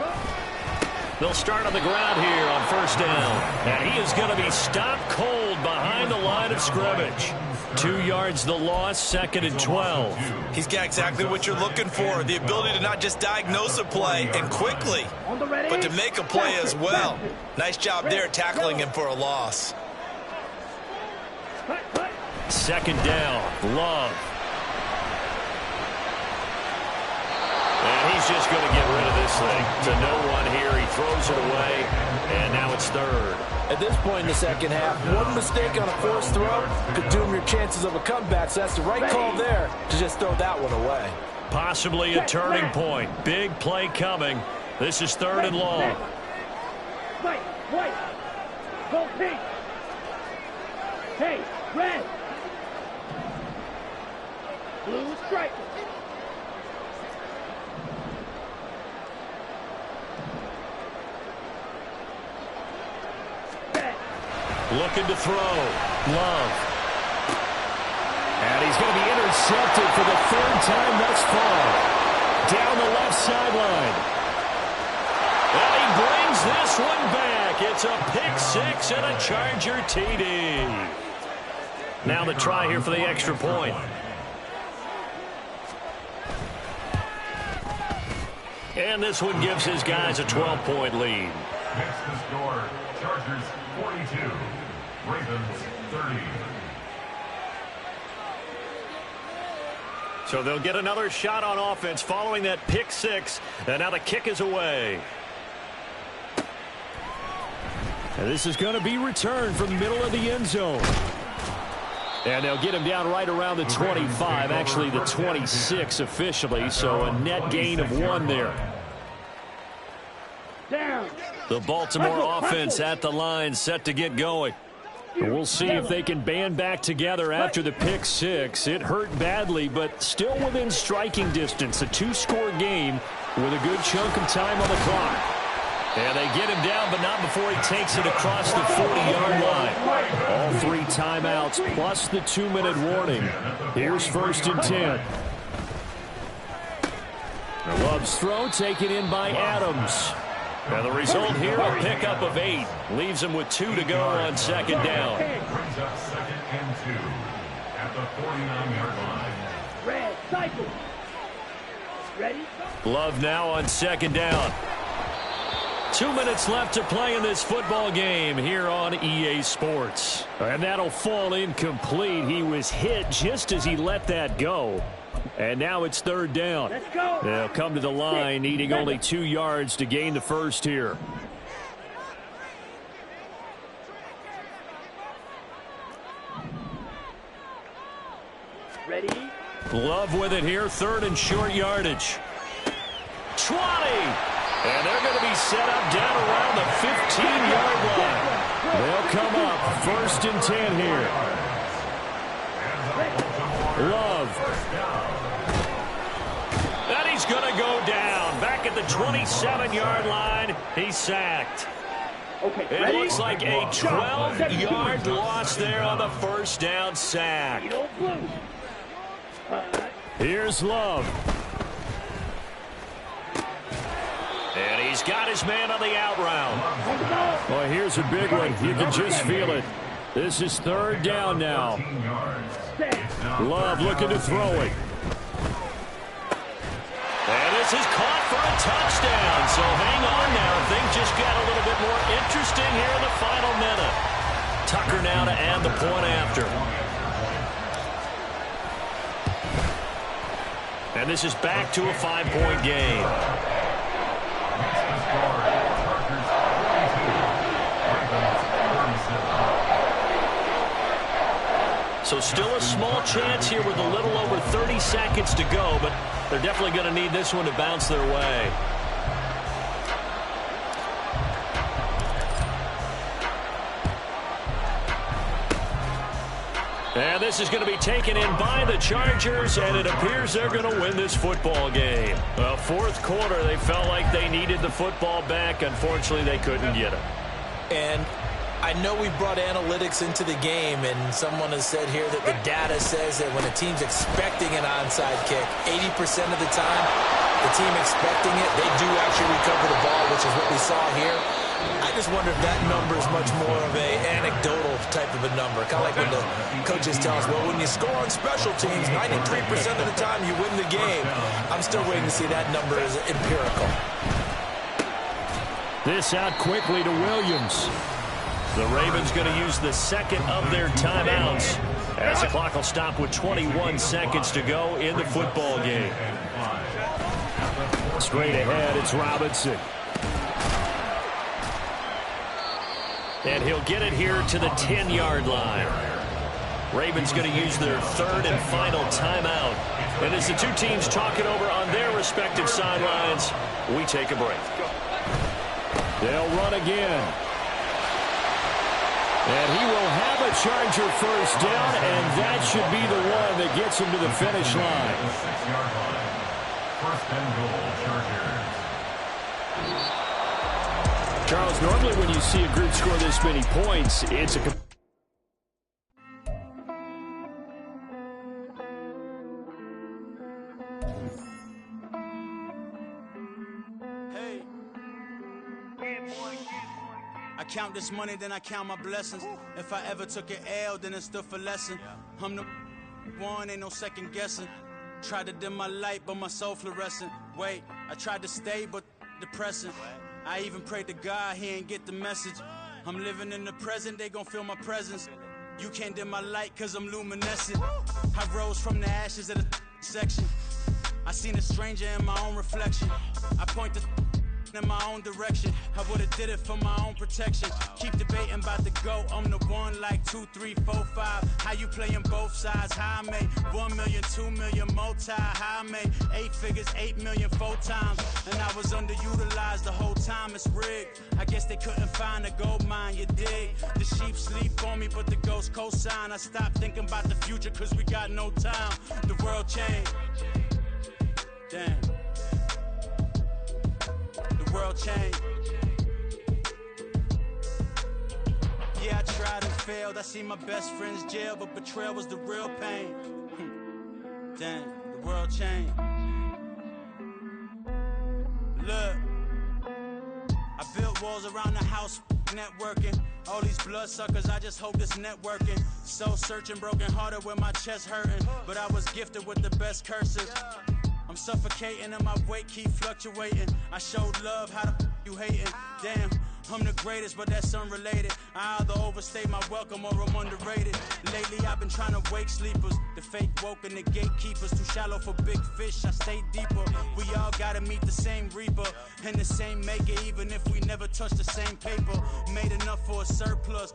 Speaker 3: They'll start on the ground here on first down. And he is going to be stopped cold behind the line of scrimmage. 2 yards the loss, 2nd and 12.
Speaker 6: He's got exactly what you're looking for, the ability to not just diagnose a play and quickly, but to make a play as well. Nice job there tackling him for a loss.
Speaker 3: 2nd down, Love. And he's just going to get rid of this thing. To no one here. He throws it away, and now it's 3rd.
Speaker 10: At this point in the second half, one mistake on a forced throw could doom your chances of a comeback, so that's the right call there to just throw that one away.
Speaker 3: Possibly a turning point. Big play coming. This is 3rd and long.
Speaker 5: White. Go pink. Hey, red. Blue striker.
Speaker 3: Looking to throw. Love.
Speaker 7: And he's going to be intercepted for the 3rd time thus far. Down the left sideline.
Speaker 3: And he brings this one back. It's a pick 6 and a Charger TD. Now the try here for the extra point. And this one gives his guys a 12-point lead.
Speaker 4: Next to score, Chargers 42, Ravens 30.
Speaker 3: So they'll get another shot on offense following that pick 6. And now the kick is away.
Speaker 7: And this is going to be returned from the middle of the end zone. And they'll get him down right around the 25, actually the 26 officially, so a net gain of 1 there.
Speaker 5: Down.
Speaker 3: The Baltimore offense at the line, set to get going.
Speaker 7: We'll see if they can band back together after the pick 6. It hurt badly, but still within striking distance. A 2-score game with a good chunk of time on the clock.
Speaker 3: And they get him down, but not before he takes it across the 40-yard line.
Speaker 7: All 3 timeouts plus the 2-minute warning. Here's 1st and 10. Love's throw taken in by Adams.
Speaker 3: And the result here, a pickup of 8. Leaves him with 2 to go on 2nd down.
Speaker 4: Brings up 2nd and 2 at the 49-yard line.
Speaker 5: Red, cycle. Ready?
Speaker 3: Love now on 2nd down. 2 minutes left to play in this football game here on EA Sports.
Speaker 7: And that'll fall incomplete. He was hit just as he let that go. And now it's 3rd down.
Speaker 5: Let's go.
Speaker 7: They'll come to the line, needing only 2 yards to gain the first here.
Speaker 5: Ready?
Speaker 3: Love with it here, 3rd and short yardage. 20! And they're going to be set up down around the 15-yard line.
Speaker 7: They'll come up 1st and 10 here. Love.
Speaker 3: And he's going to go down. Back at the 27-yard line, he's sacked.
Speaker 5: Okay,
Speaker 3: It
Speaker 5: ready?
Speaker 3: looks like a 12-yard loss there on the first down sack.
Speaker 7: Here's Love.
Speaker 3: And he's got his man on the out route.
Speaker 7: Boy, here's a big one. You can just feel it. This is third down now. Love looking to throw it.
Speaker 3: And this is caught for a touchdown. So hang on now. Things just got a little bit more interesting here in the final minute. Tucker now to add the point after. And this is back to a 5-point game. So still a small chance here with a little over 30 seconds to go, but they're definitely going to need this one to bounce their way. And this is going to be taken in by the Chargers, and it appears they're going to win this football game. Well, fourth quarter, they felt like they needed the football back. Unfortunately, they couldn't get it.
Speaker 6: And I know we brought analytics into the game, and someone has said here that the data says that when a team's expecting an onside kick, 80% of the time, the team expecting it, they do actually recover the ball, which is what we saw here. I just wonder if that number is much more of an anecdotal type of a number. Kind of like when the coaches tell us, well, when you score on special teams, 93% of the time you win the game. I'm still waiting to see that number as empirical.
Speaker 7: This out quickly to Williams.
Speaker 3: The Ravens going to use the second of their timeouts as the clock will stop with 21 seconds to go in the football game.
Speaker 7: Straight ahead, it's Robinson.
Speaker 3: And he'll get it here to the 10-yard line. Ravens going to use their third and final timeout. And as the two teams talk it over on their respective sidelines, we take a break.
Speaker 7: They'll run again. And he will have a Charger first down, and that should be the one that gets him to the finish line.
Speaker 4: 6-yard line. First and goal, Chargers.
Speaker 7: Charles, normally when you see a group score this many points, it's a...
Speaker 11: I count this money, then I count my blessings. If I ever took an L, then it stood for lesson. I'm the one, ain't no second guessing. Tried to dim my light, but my soul fluorescent. Wait, I tried to stay, but depressing. I even prayed to God, he ain't get the message. I'm living in the present, they gon' feel my presence. You can't dim my light, cause I'm luminescent. I rose from the ashes of the section. I seen a stranger in my own reflection. I point the in my own direction. I would've did it for my own protection. Keep debating about the GOAT. I'm the one like 2, 3, 4, 5. How you playing both sides? How I made 1 million, 2 million, multi. How I made 8 figures, 8 million, 4 times. And I was underutilized the whole time. It's rigged. I guess they couldn't find a gold mine, you dig? The sheep sleep on me, but the ghost cosign. I stopped thinking about the future cause we got no time. The world changed. Damn. The world changed. Yeah, I tried and failed. I seen my best friends jail, but betrayal was the real pain. Damn, the world changed. Look, I built walls around the house, networking. All these bloodsuckers, I just hope this networking. Soul searching, broken hearted with my chest hurting. But I was gifted with the best curses. I'm suffocating and my weight keep fluctuating. I showed love, how the you hating? Damn, I'm the greatest, but that's unrelated. I either overstay my welcome or I'm underrated. Lately I've been trying to wake sleepers. The fake woke and the gatekeepers. Too shallow for big fish, I stay deeper. We all gotta meet the same reaper and the same maker, even if we never touch the same paper. Made enough for a surplus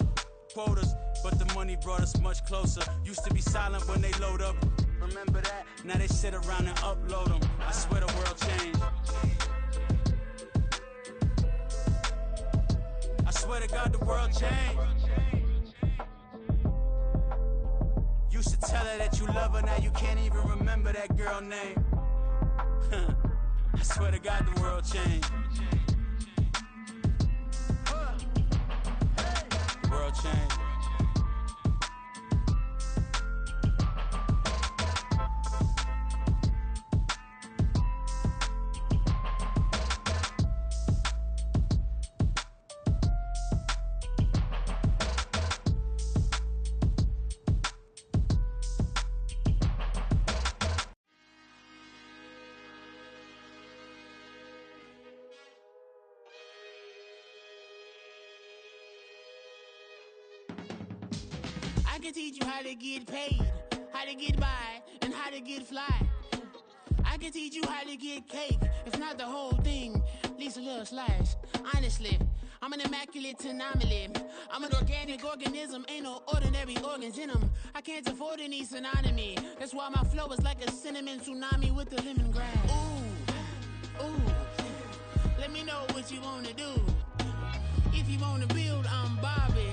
Speaker 11: quotas, but the money brought us much closer. Used to be silent when they load up. Remember that? Now they sit around and upload them. I swear the world changed. I swear to God the world changed. Used to tell her that you love her, now you can't even remember that girl name. I swear to God the world changed.
Speaker 12: can teach you how to get paid, how to get by, and how to get fly. I can teach you how to get cake, if not the whole thing, at least a little slice. Honestly, I'm an immaculate anomaly. I'm an organic organism, ain't no ordinary organs in them. I can't afford any synonymy. That's why my flow is like a cinnamon tsunami with the lemongrass. Ooh, ooh, let me know what you wanna do. If you wanna build, I'm Bobby.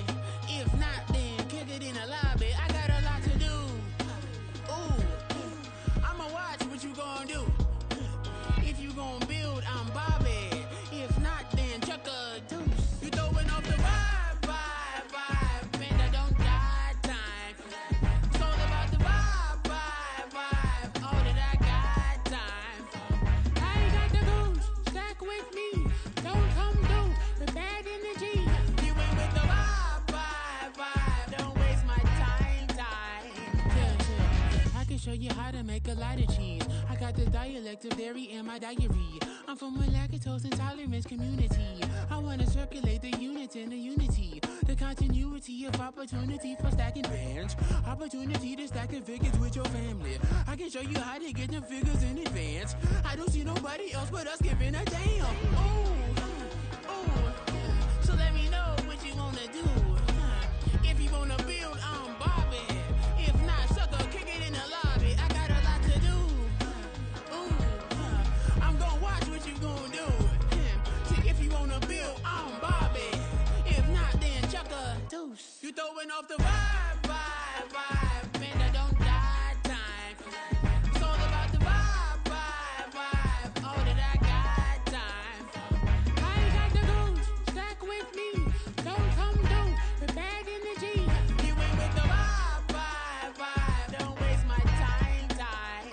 Speaker 12: If not, then kick it in the lobby. I got a lot to do. Ooh, I'ma watch what you gonna do. If you gonna build, I'm Bobby. If not, then chuck a deuce. You throwing off the vibe, vibe, vibe. Man, I don't got time. It's all about the vibe, vibe, vibe. All that I got time. I ain't got the goose. Stack with me. Don't come through with bad energy. You ain't with the vibe, vibe, vibe. Don't waste my time, time. Yeah. I can show you how to make a lot of cheese. I got the dialect of dairy in my diary. I'm from a lactose intolerance community. I wanna circulate the units in the unity. The continuity of opportunity for stacking bands. Opportunity to stack the figures with your family. I can show you how to get the figures in advance. I don't see nobody else but us giving a damn. Ooh, ooh. So let me know what you wanna do. If you wanna build, I'm Bobby. If not, sucker, kick it in the lobby. I got a lot to do. Ooh, I'm gonna watch what you gonna do. See, if you wanna build, I'm Bobby. If not, then chuck a deuce. You throwing off the vibe, vibe, vibe. Man, I don't got time. It's all about the vibe, vibe, vibe. All that I got time. I ain't got the goose. Stack with me. Don't come through with bad energy. You ain't with the vibe, vibe, vibe. Don't waste my time, time.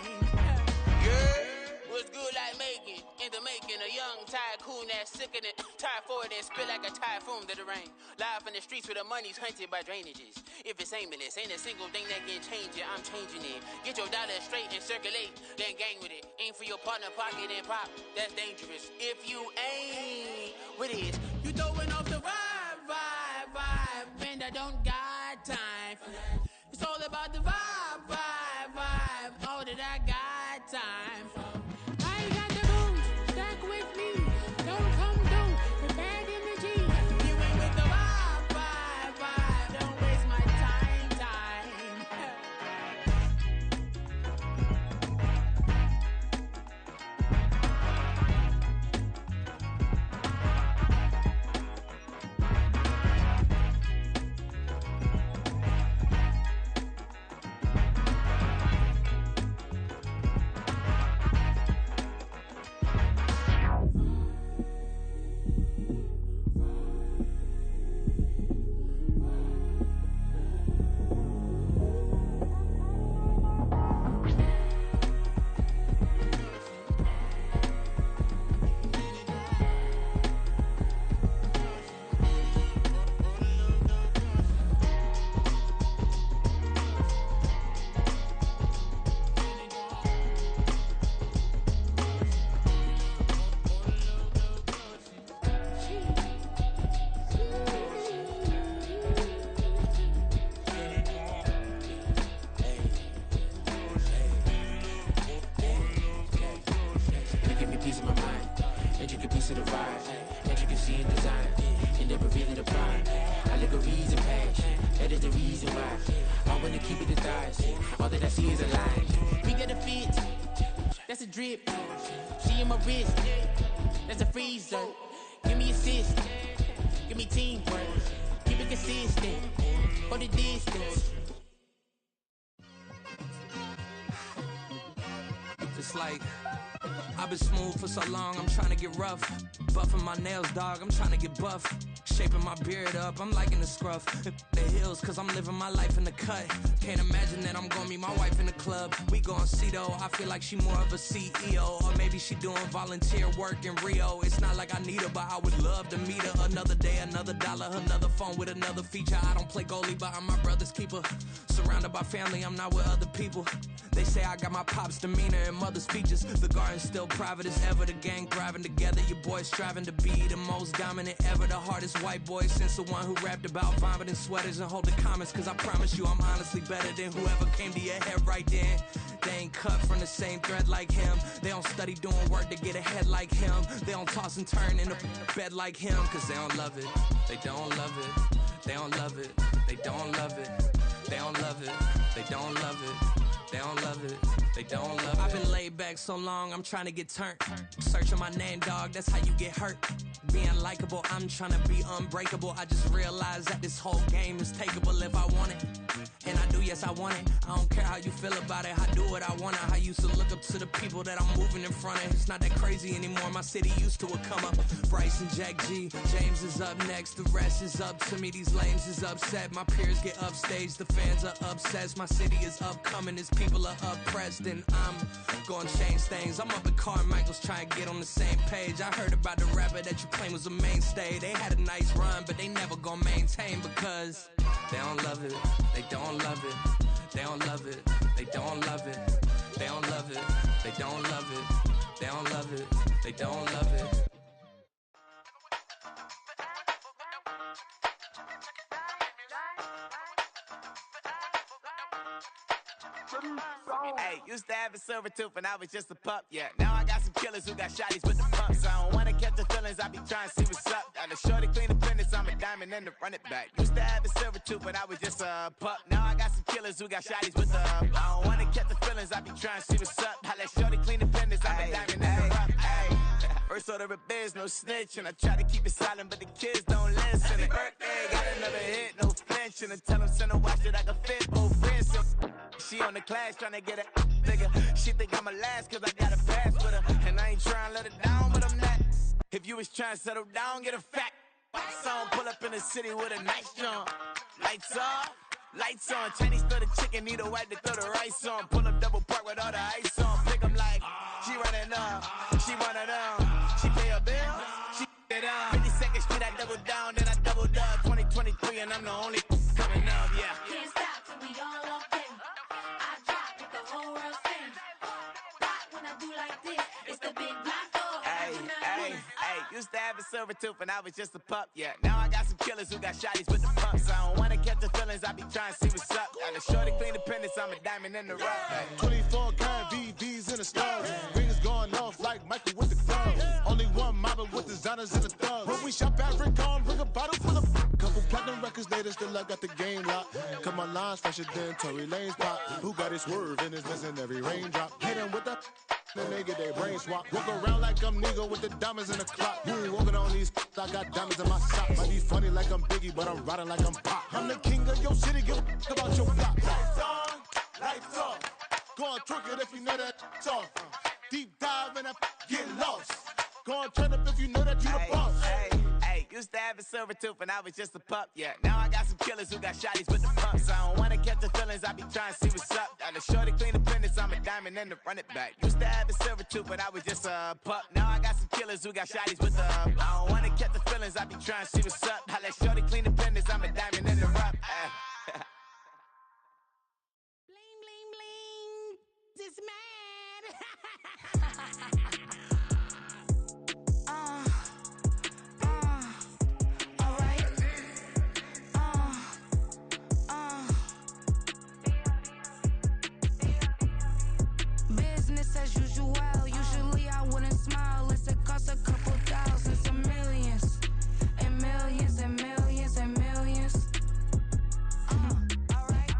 Speaker 12: Yeah, what's good like making? Into making a young tycoon that's sickening. Typhoid and spill like a typhoon to the rain. Live in the streets where the money's hunted by drainages. If it's aimless, ain't a single thing that can change it. I'm changing it. Get your dollar straight and circulate, then gang with it. Aim for your partner, pocket and pop. That's dangerous. If you ain't with it, you throwing off the vibe, vibe, vibe. Man, I don't got time for that. It's all about the vibe, vibe, vibe. All that I got time for. I ain't got the booze. Stack with me. Don't come through with bad energy. You ain't with the vibe, vibe, vibe. Don't waste my time, time. Drip, she in my wrist, that's a freezer. Give me assist, give me teamwork, keep it consistent, for the distance.
Speaker 13: It's like I've been smooth for so long, I'm trying to get rough. Buffing my nails, dog, I'm trying to get buff. Shaping my beard up, I'm liking the scruff. The hills, cause I'm living my life in the cut. Can't imagine that I'm gonna meet my wife in the club. We gon' see though, I feel like she more of a CEO. Or maybe she doing volunteer work in Rio. It's not like I need her, but I would love to meet her. Another day, another dollar, another phone with another feature. I don't play goalie, but I'm my brother's keeper. Surrounded by family, I'm not with other people. They say I got my pop's demeanor and mother's features. The garden and still private as ever. The gang thriving together, your boys striving to be the most dominant ever. The hardest white boy since the one who rapped about vomiting sweaters and hold the comments. Cause I promise you I'm honestly better than whoever came to your head right then. They ain't cut from the same thread like him. They don't study doing work to get ahead like him. They don't toss and turn in the bed like him. Cause they don't love it, they don't love it. They don't love it, they don't love it. They don't love it, they don't love it. They don't love it, they don't love it. I've been laid back so long, I'm trying to get turned. Searching my name, dog, that's how you get hurt. Being likable, I'm trying to be unbreakable. I just realized that this whole game is takeable if I want it. And I do, yes, I want it. I don't care how you feel about it, I do what I want. I used to look up to the people that I'm moving in front of. It's not that crazy anymore, my city used to a come up. Bryce and Jack G, James is up next. The rest is up to me, these lames is upset. My peers get upstage, the fans are obsessed. My city is upcoming, these people are oppressed. And I'm gonna change things. I'm up at Carmichael's trying to get on the same page. I heard about the rapper that you claim was a mainstay. They had a nice run, but they never gonna maintain because they don't love it, they don't love it, they don't love it, they don't love it, they don't love it, they don't love it, they don't love it, they don't love it.
Speaker 8: Hey, used to have a silver tooth and I was just a pup, yeah. Now I got some killers who got shotties with the pumps. I don't wanna catch the feelings, I be trying to see what's up. Got a shorty clean the business, I'm a diamond and to run it back. Used to have a silver tooth but I was just a pup. Now I got some killers who got shotties with the I don't wanna catch the feelings, I be trying to see what's up. I let shorty clean the business, I'm a diamond and to run. First order of biz, no snitch, and I try to keep it silent, but the kids don't listen. And birthday, got another hit, no flinch, and I tell them send a watch that I can fit both wrists. She on the class trying to get a nigga. She think I'm a last cause I got a pass with her, and I ain't trying to let her down, but I'm not. If you was trying to settle down, get a fat song, pull up in the city with a nice jump. Lights off, lights on. Chinese throw the chicken, need a wipe to throw the rice on. Pull up double park with all the ice on. Pick 'em like, she running up, she one of them. She pay her bills, she it up. 52nd Street, I double down, then I doubled up. 2023, and I'm the only coming up, yeah.
Speaker 14: Can't stop till we all up in. I drop with the whole world sing. Rock when I do like this, it's the big black door.
Speaker 8: Hey, used to have a silver tooth and I was just a pup, yeah. Now I got some killers who got shotties with the pumps. I don't wanna catch the feelings, I be trying to see what's up. Got a shorty clean the pendants, I'm a diamond in the rough. Hey.
Speaker 15: 24 karat VVs in the stars. Rings going off like Michael with the gloves. Only one mobbing with designers in the thugs. When we shop at Rick on, bring a bottle full of couple platinum records later, still I got the game locked. Cause my lines fresher than Tory Lane's pop. Who got his swerve and is missing every raindrop. Hit him with the then they get their brain swap. Walk around like I'm nigga with the diamonds in the clock. You ain't walking on these, I got diamonds in my socks. Might be funny like I'm Biggie, but I'm riding like I'm Pop. I'm the king of your city, give a about your block. Lights on, lights off. Go on, twerk it if you know that it's off. Deep dive and I get lost. Go on, turn up if you know that you the boss.
Speaker 8: Used to have a silver tooth and I was just a pup, yeah. Now I got some killers who got shotties with the pumps. I don't wanna catch the feelings, I be trying to see what's up. Got a shorty clean the pendants, I'm a diamond and to run it back. Used to have a silver tooth but I was just a pup. Now I got some killers who got shotties with the I don't wanna catch the feelings, I be trying to see what's up. I let shorty clean the pendants, I'm a diamond and to run.
Speaker 12: Bling, bling, bling. This mad.
Speaker 16: Business as usual. Usually I wouldn't smile. It's it costs a couple thousands and millions. And millions and millions and millions. Alright.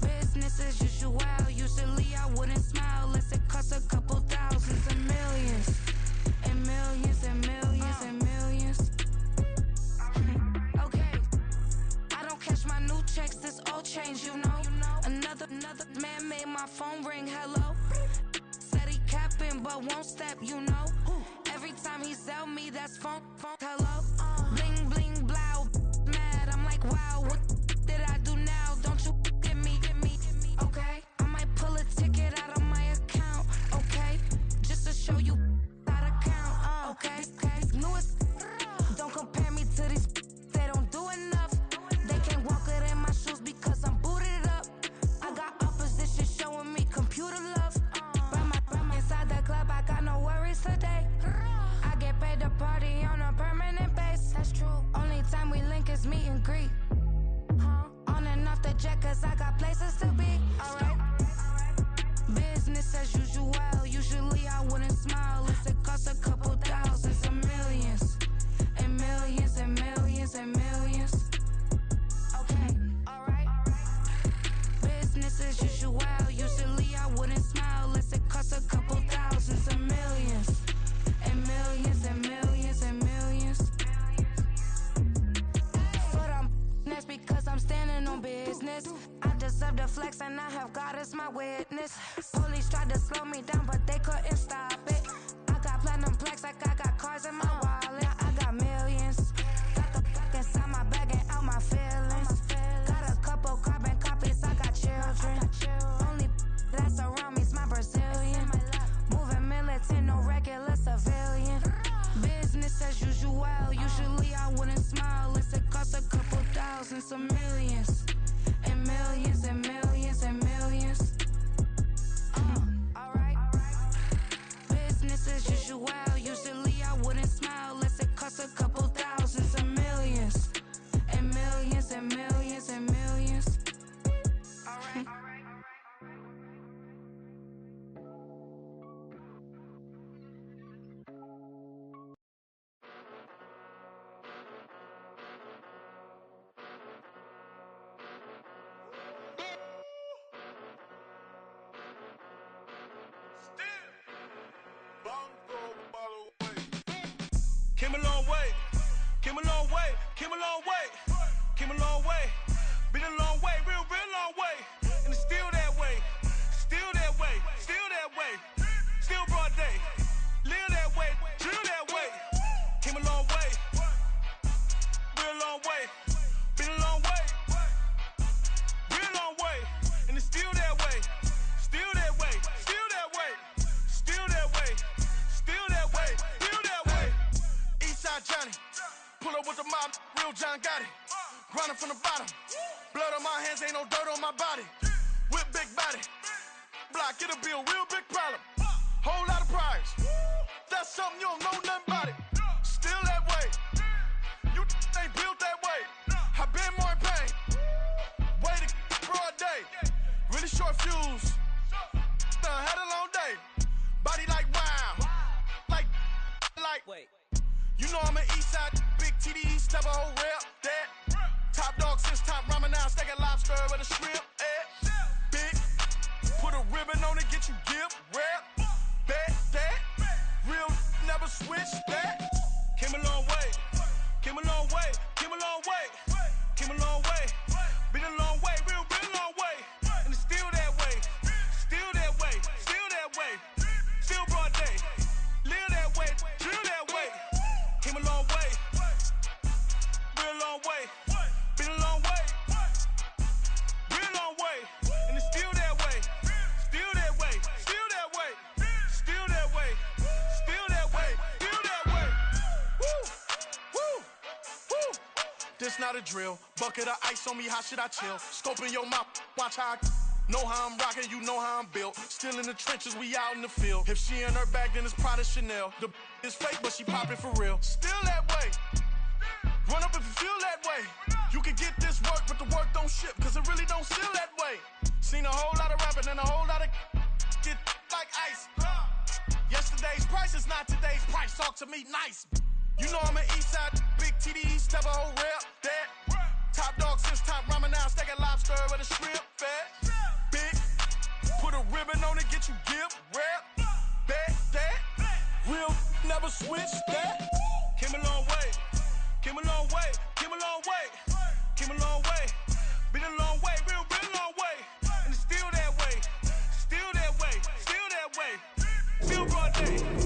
Speaker 16: Business as usual. Usually I wouldn't smile. Unless it costs a couple thousands and millions. And millions and millions and millions. Okay. I don't catch my new checks, this old change, you know. Another man made my phone ring, hello. Said he capping but won't step, you know. Every time he sell me, that's phone, hello. Bling, bling, blow, mad, I'm like, wow, what did I do now? Don't you get me, okay? I might pull a ticket out of my account, okay? Just to show you how to count, okay? Newest, don't compare me to these, they don't do enough. They can't walk it in my shoes because I'm booted up. I got opposition showing me computer love. Run my inside that club.
Speaker 17: Came a long way, came a long way, came a long way, came a long way. Been a long way, real long way. And it's still that way, still that way, still that way. Still broad day, live that way, chill that way. Came a long way, real long way. Been a long way, real long way. And it's still that way, still that way, still that way, still that way, still that way, still that way. Eastside Johnny, pull up with the mob, real John Gotti. Grinding from the bottom, blood on my hands, ain't no dirt on my body. Whip big body, block, it'll be a real big problem. Whole lot of prize, that's something you don't know nothing about it. Still that way, you ain't built that way. I been more in pain, way to broad day. Really short fuse, had a long day. Body like wow, like. Wait. You know I'm an Eastside, big TDE, step a whole rep, that. Top dog since top ramen now, steak a lobster with a shrimp, big. Put a ribbon on it, get you give, rep, bet, that. Real, never switch, that. Came a long way, came a long way, came a long way, came a long way. Been a long way, real long way. And it's still that way, still that way, still that way. Still broad day, live that way, chill that way. Came a long way, real long way. Been a long way, real long way. And it's still that way, still that way, still that way, still that way, still that way, still that way. Woo, woo, woo. This not a drill, bucket of ice on me, how should I chill? Scope in your mouth, watch how I know how I'm rocking, you know how I'm built. Still in the trenches, we out in the field. If she in her bag, then it's Prada Chanel. The is fake, but she poppin' for real. Still that way. Run up if you feel that way. You can get this work, but the work don't ship, cause it really don't feel that way. Seen a whole lot of rapping and a whole lot of get like ice. Yesterday's price is not today's price. Talk to me nice. You know I'm an Eastside, big TDE, step a whole rep, that. Top dog since top ramen now, steak a lobster with a shrimp, fat. Big, put a ribbon on it, get you give, rep, bet, that. Real, never switch, that. Came a long way, came a long way, came a long way, came a long way. Been a long way, real long way. And it's still that way, still that way, still that way. Still broad day.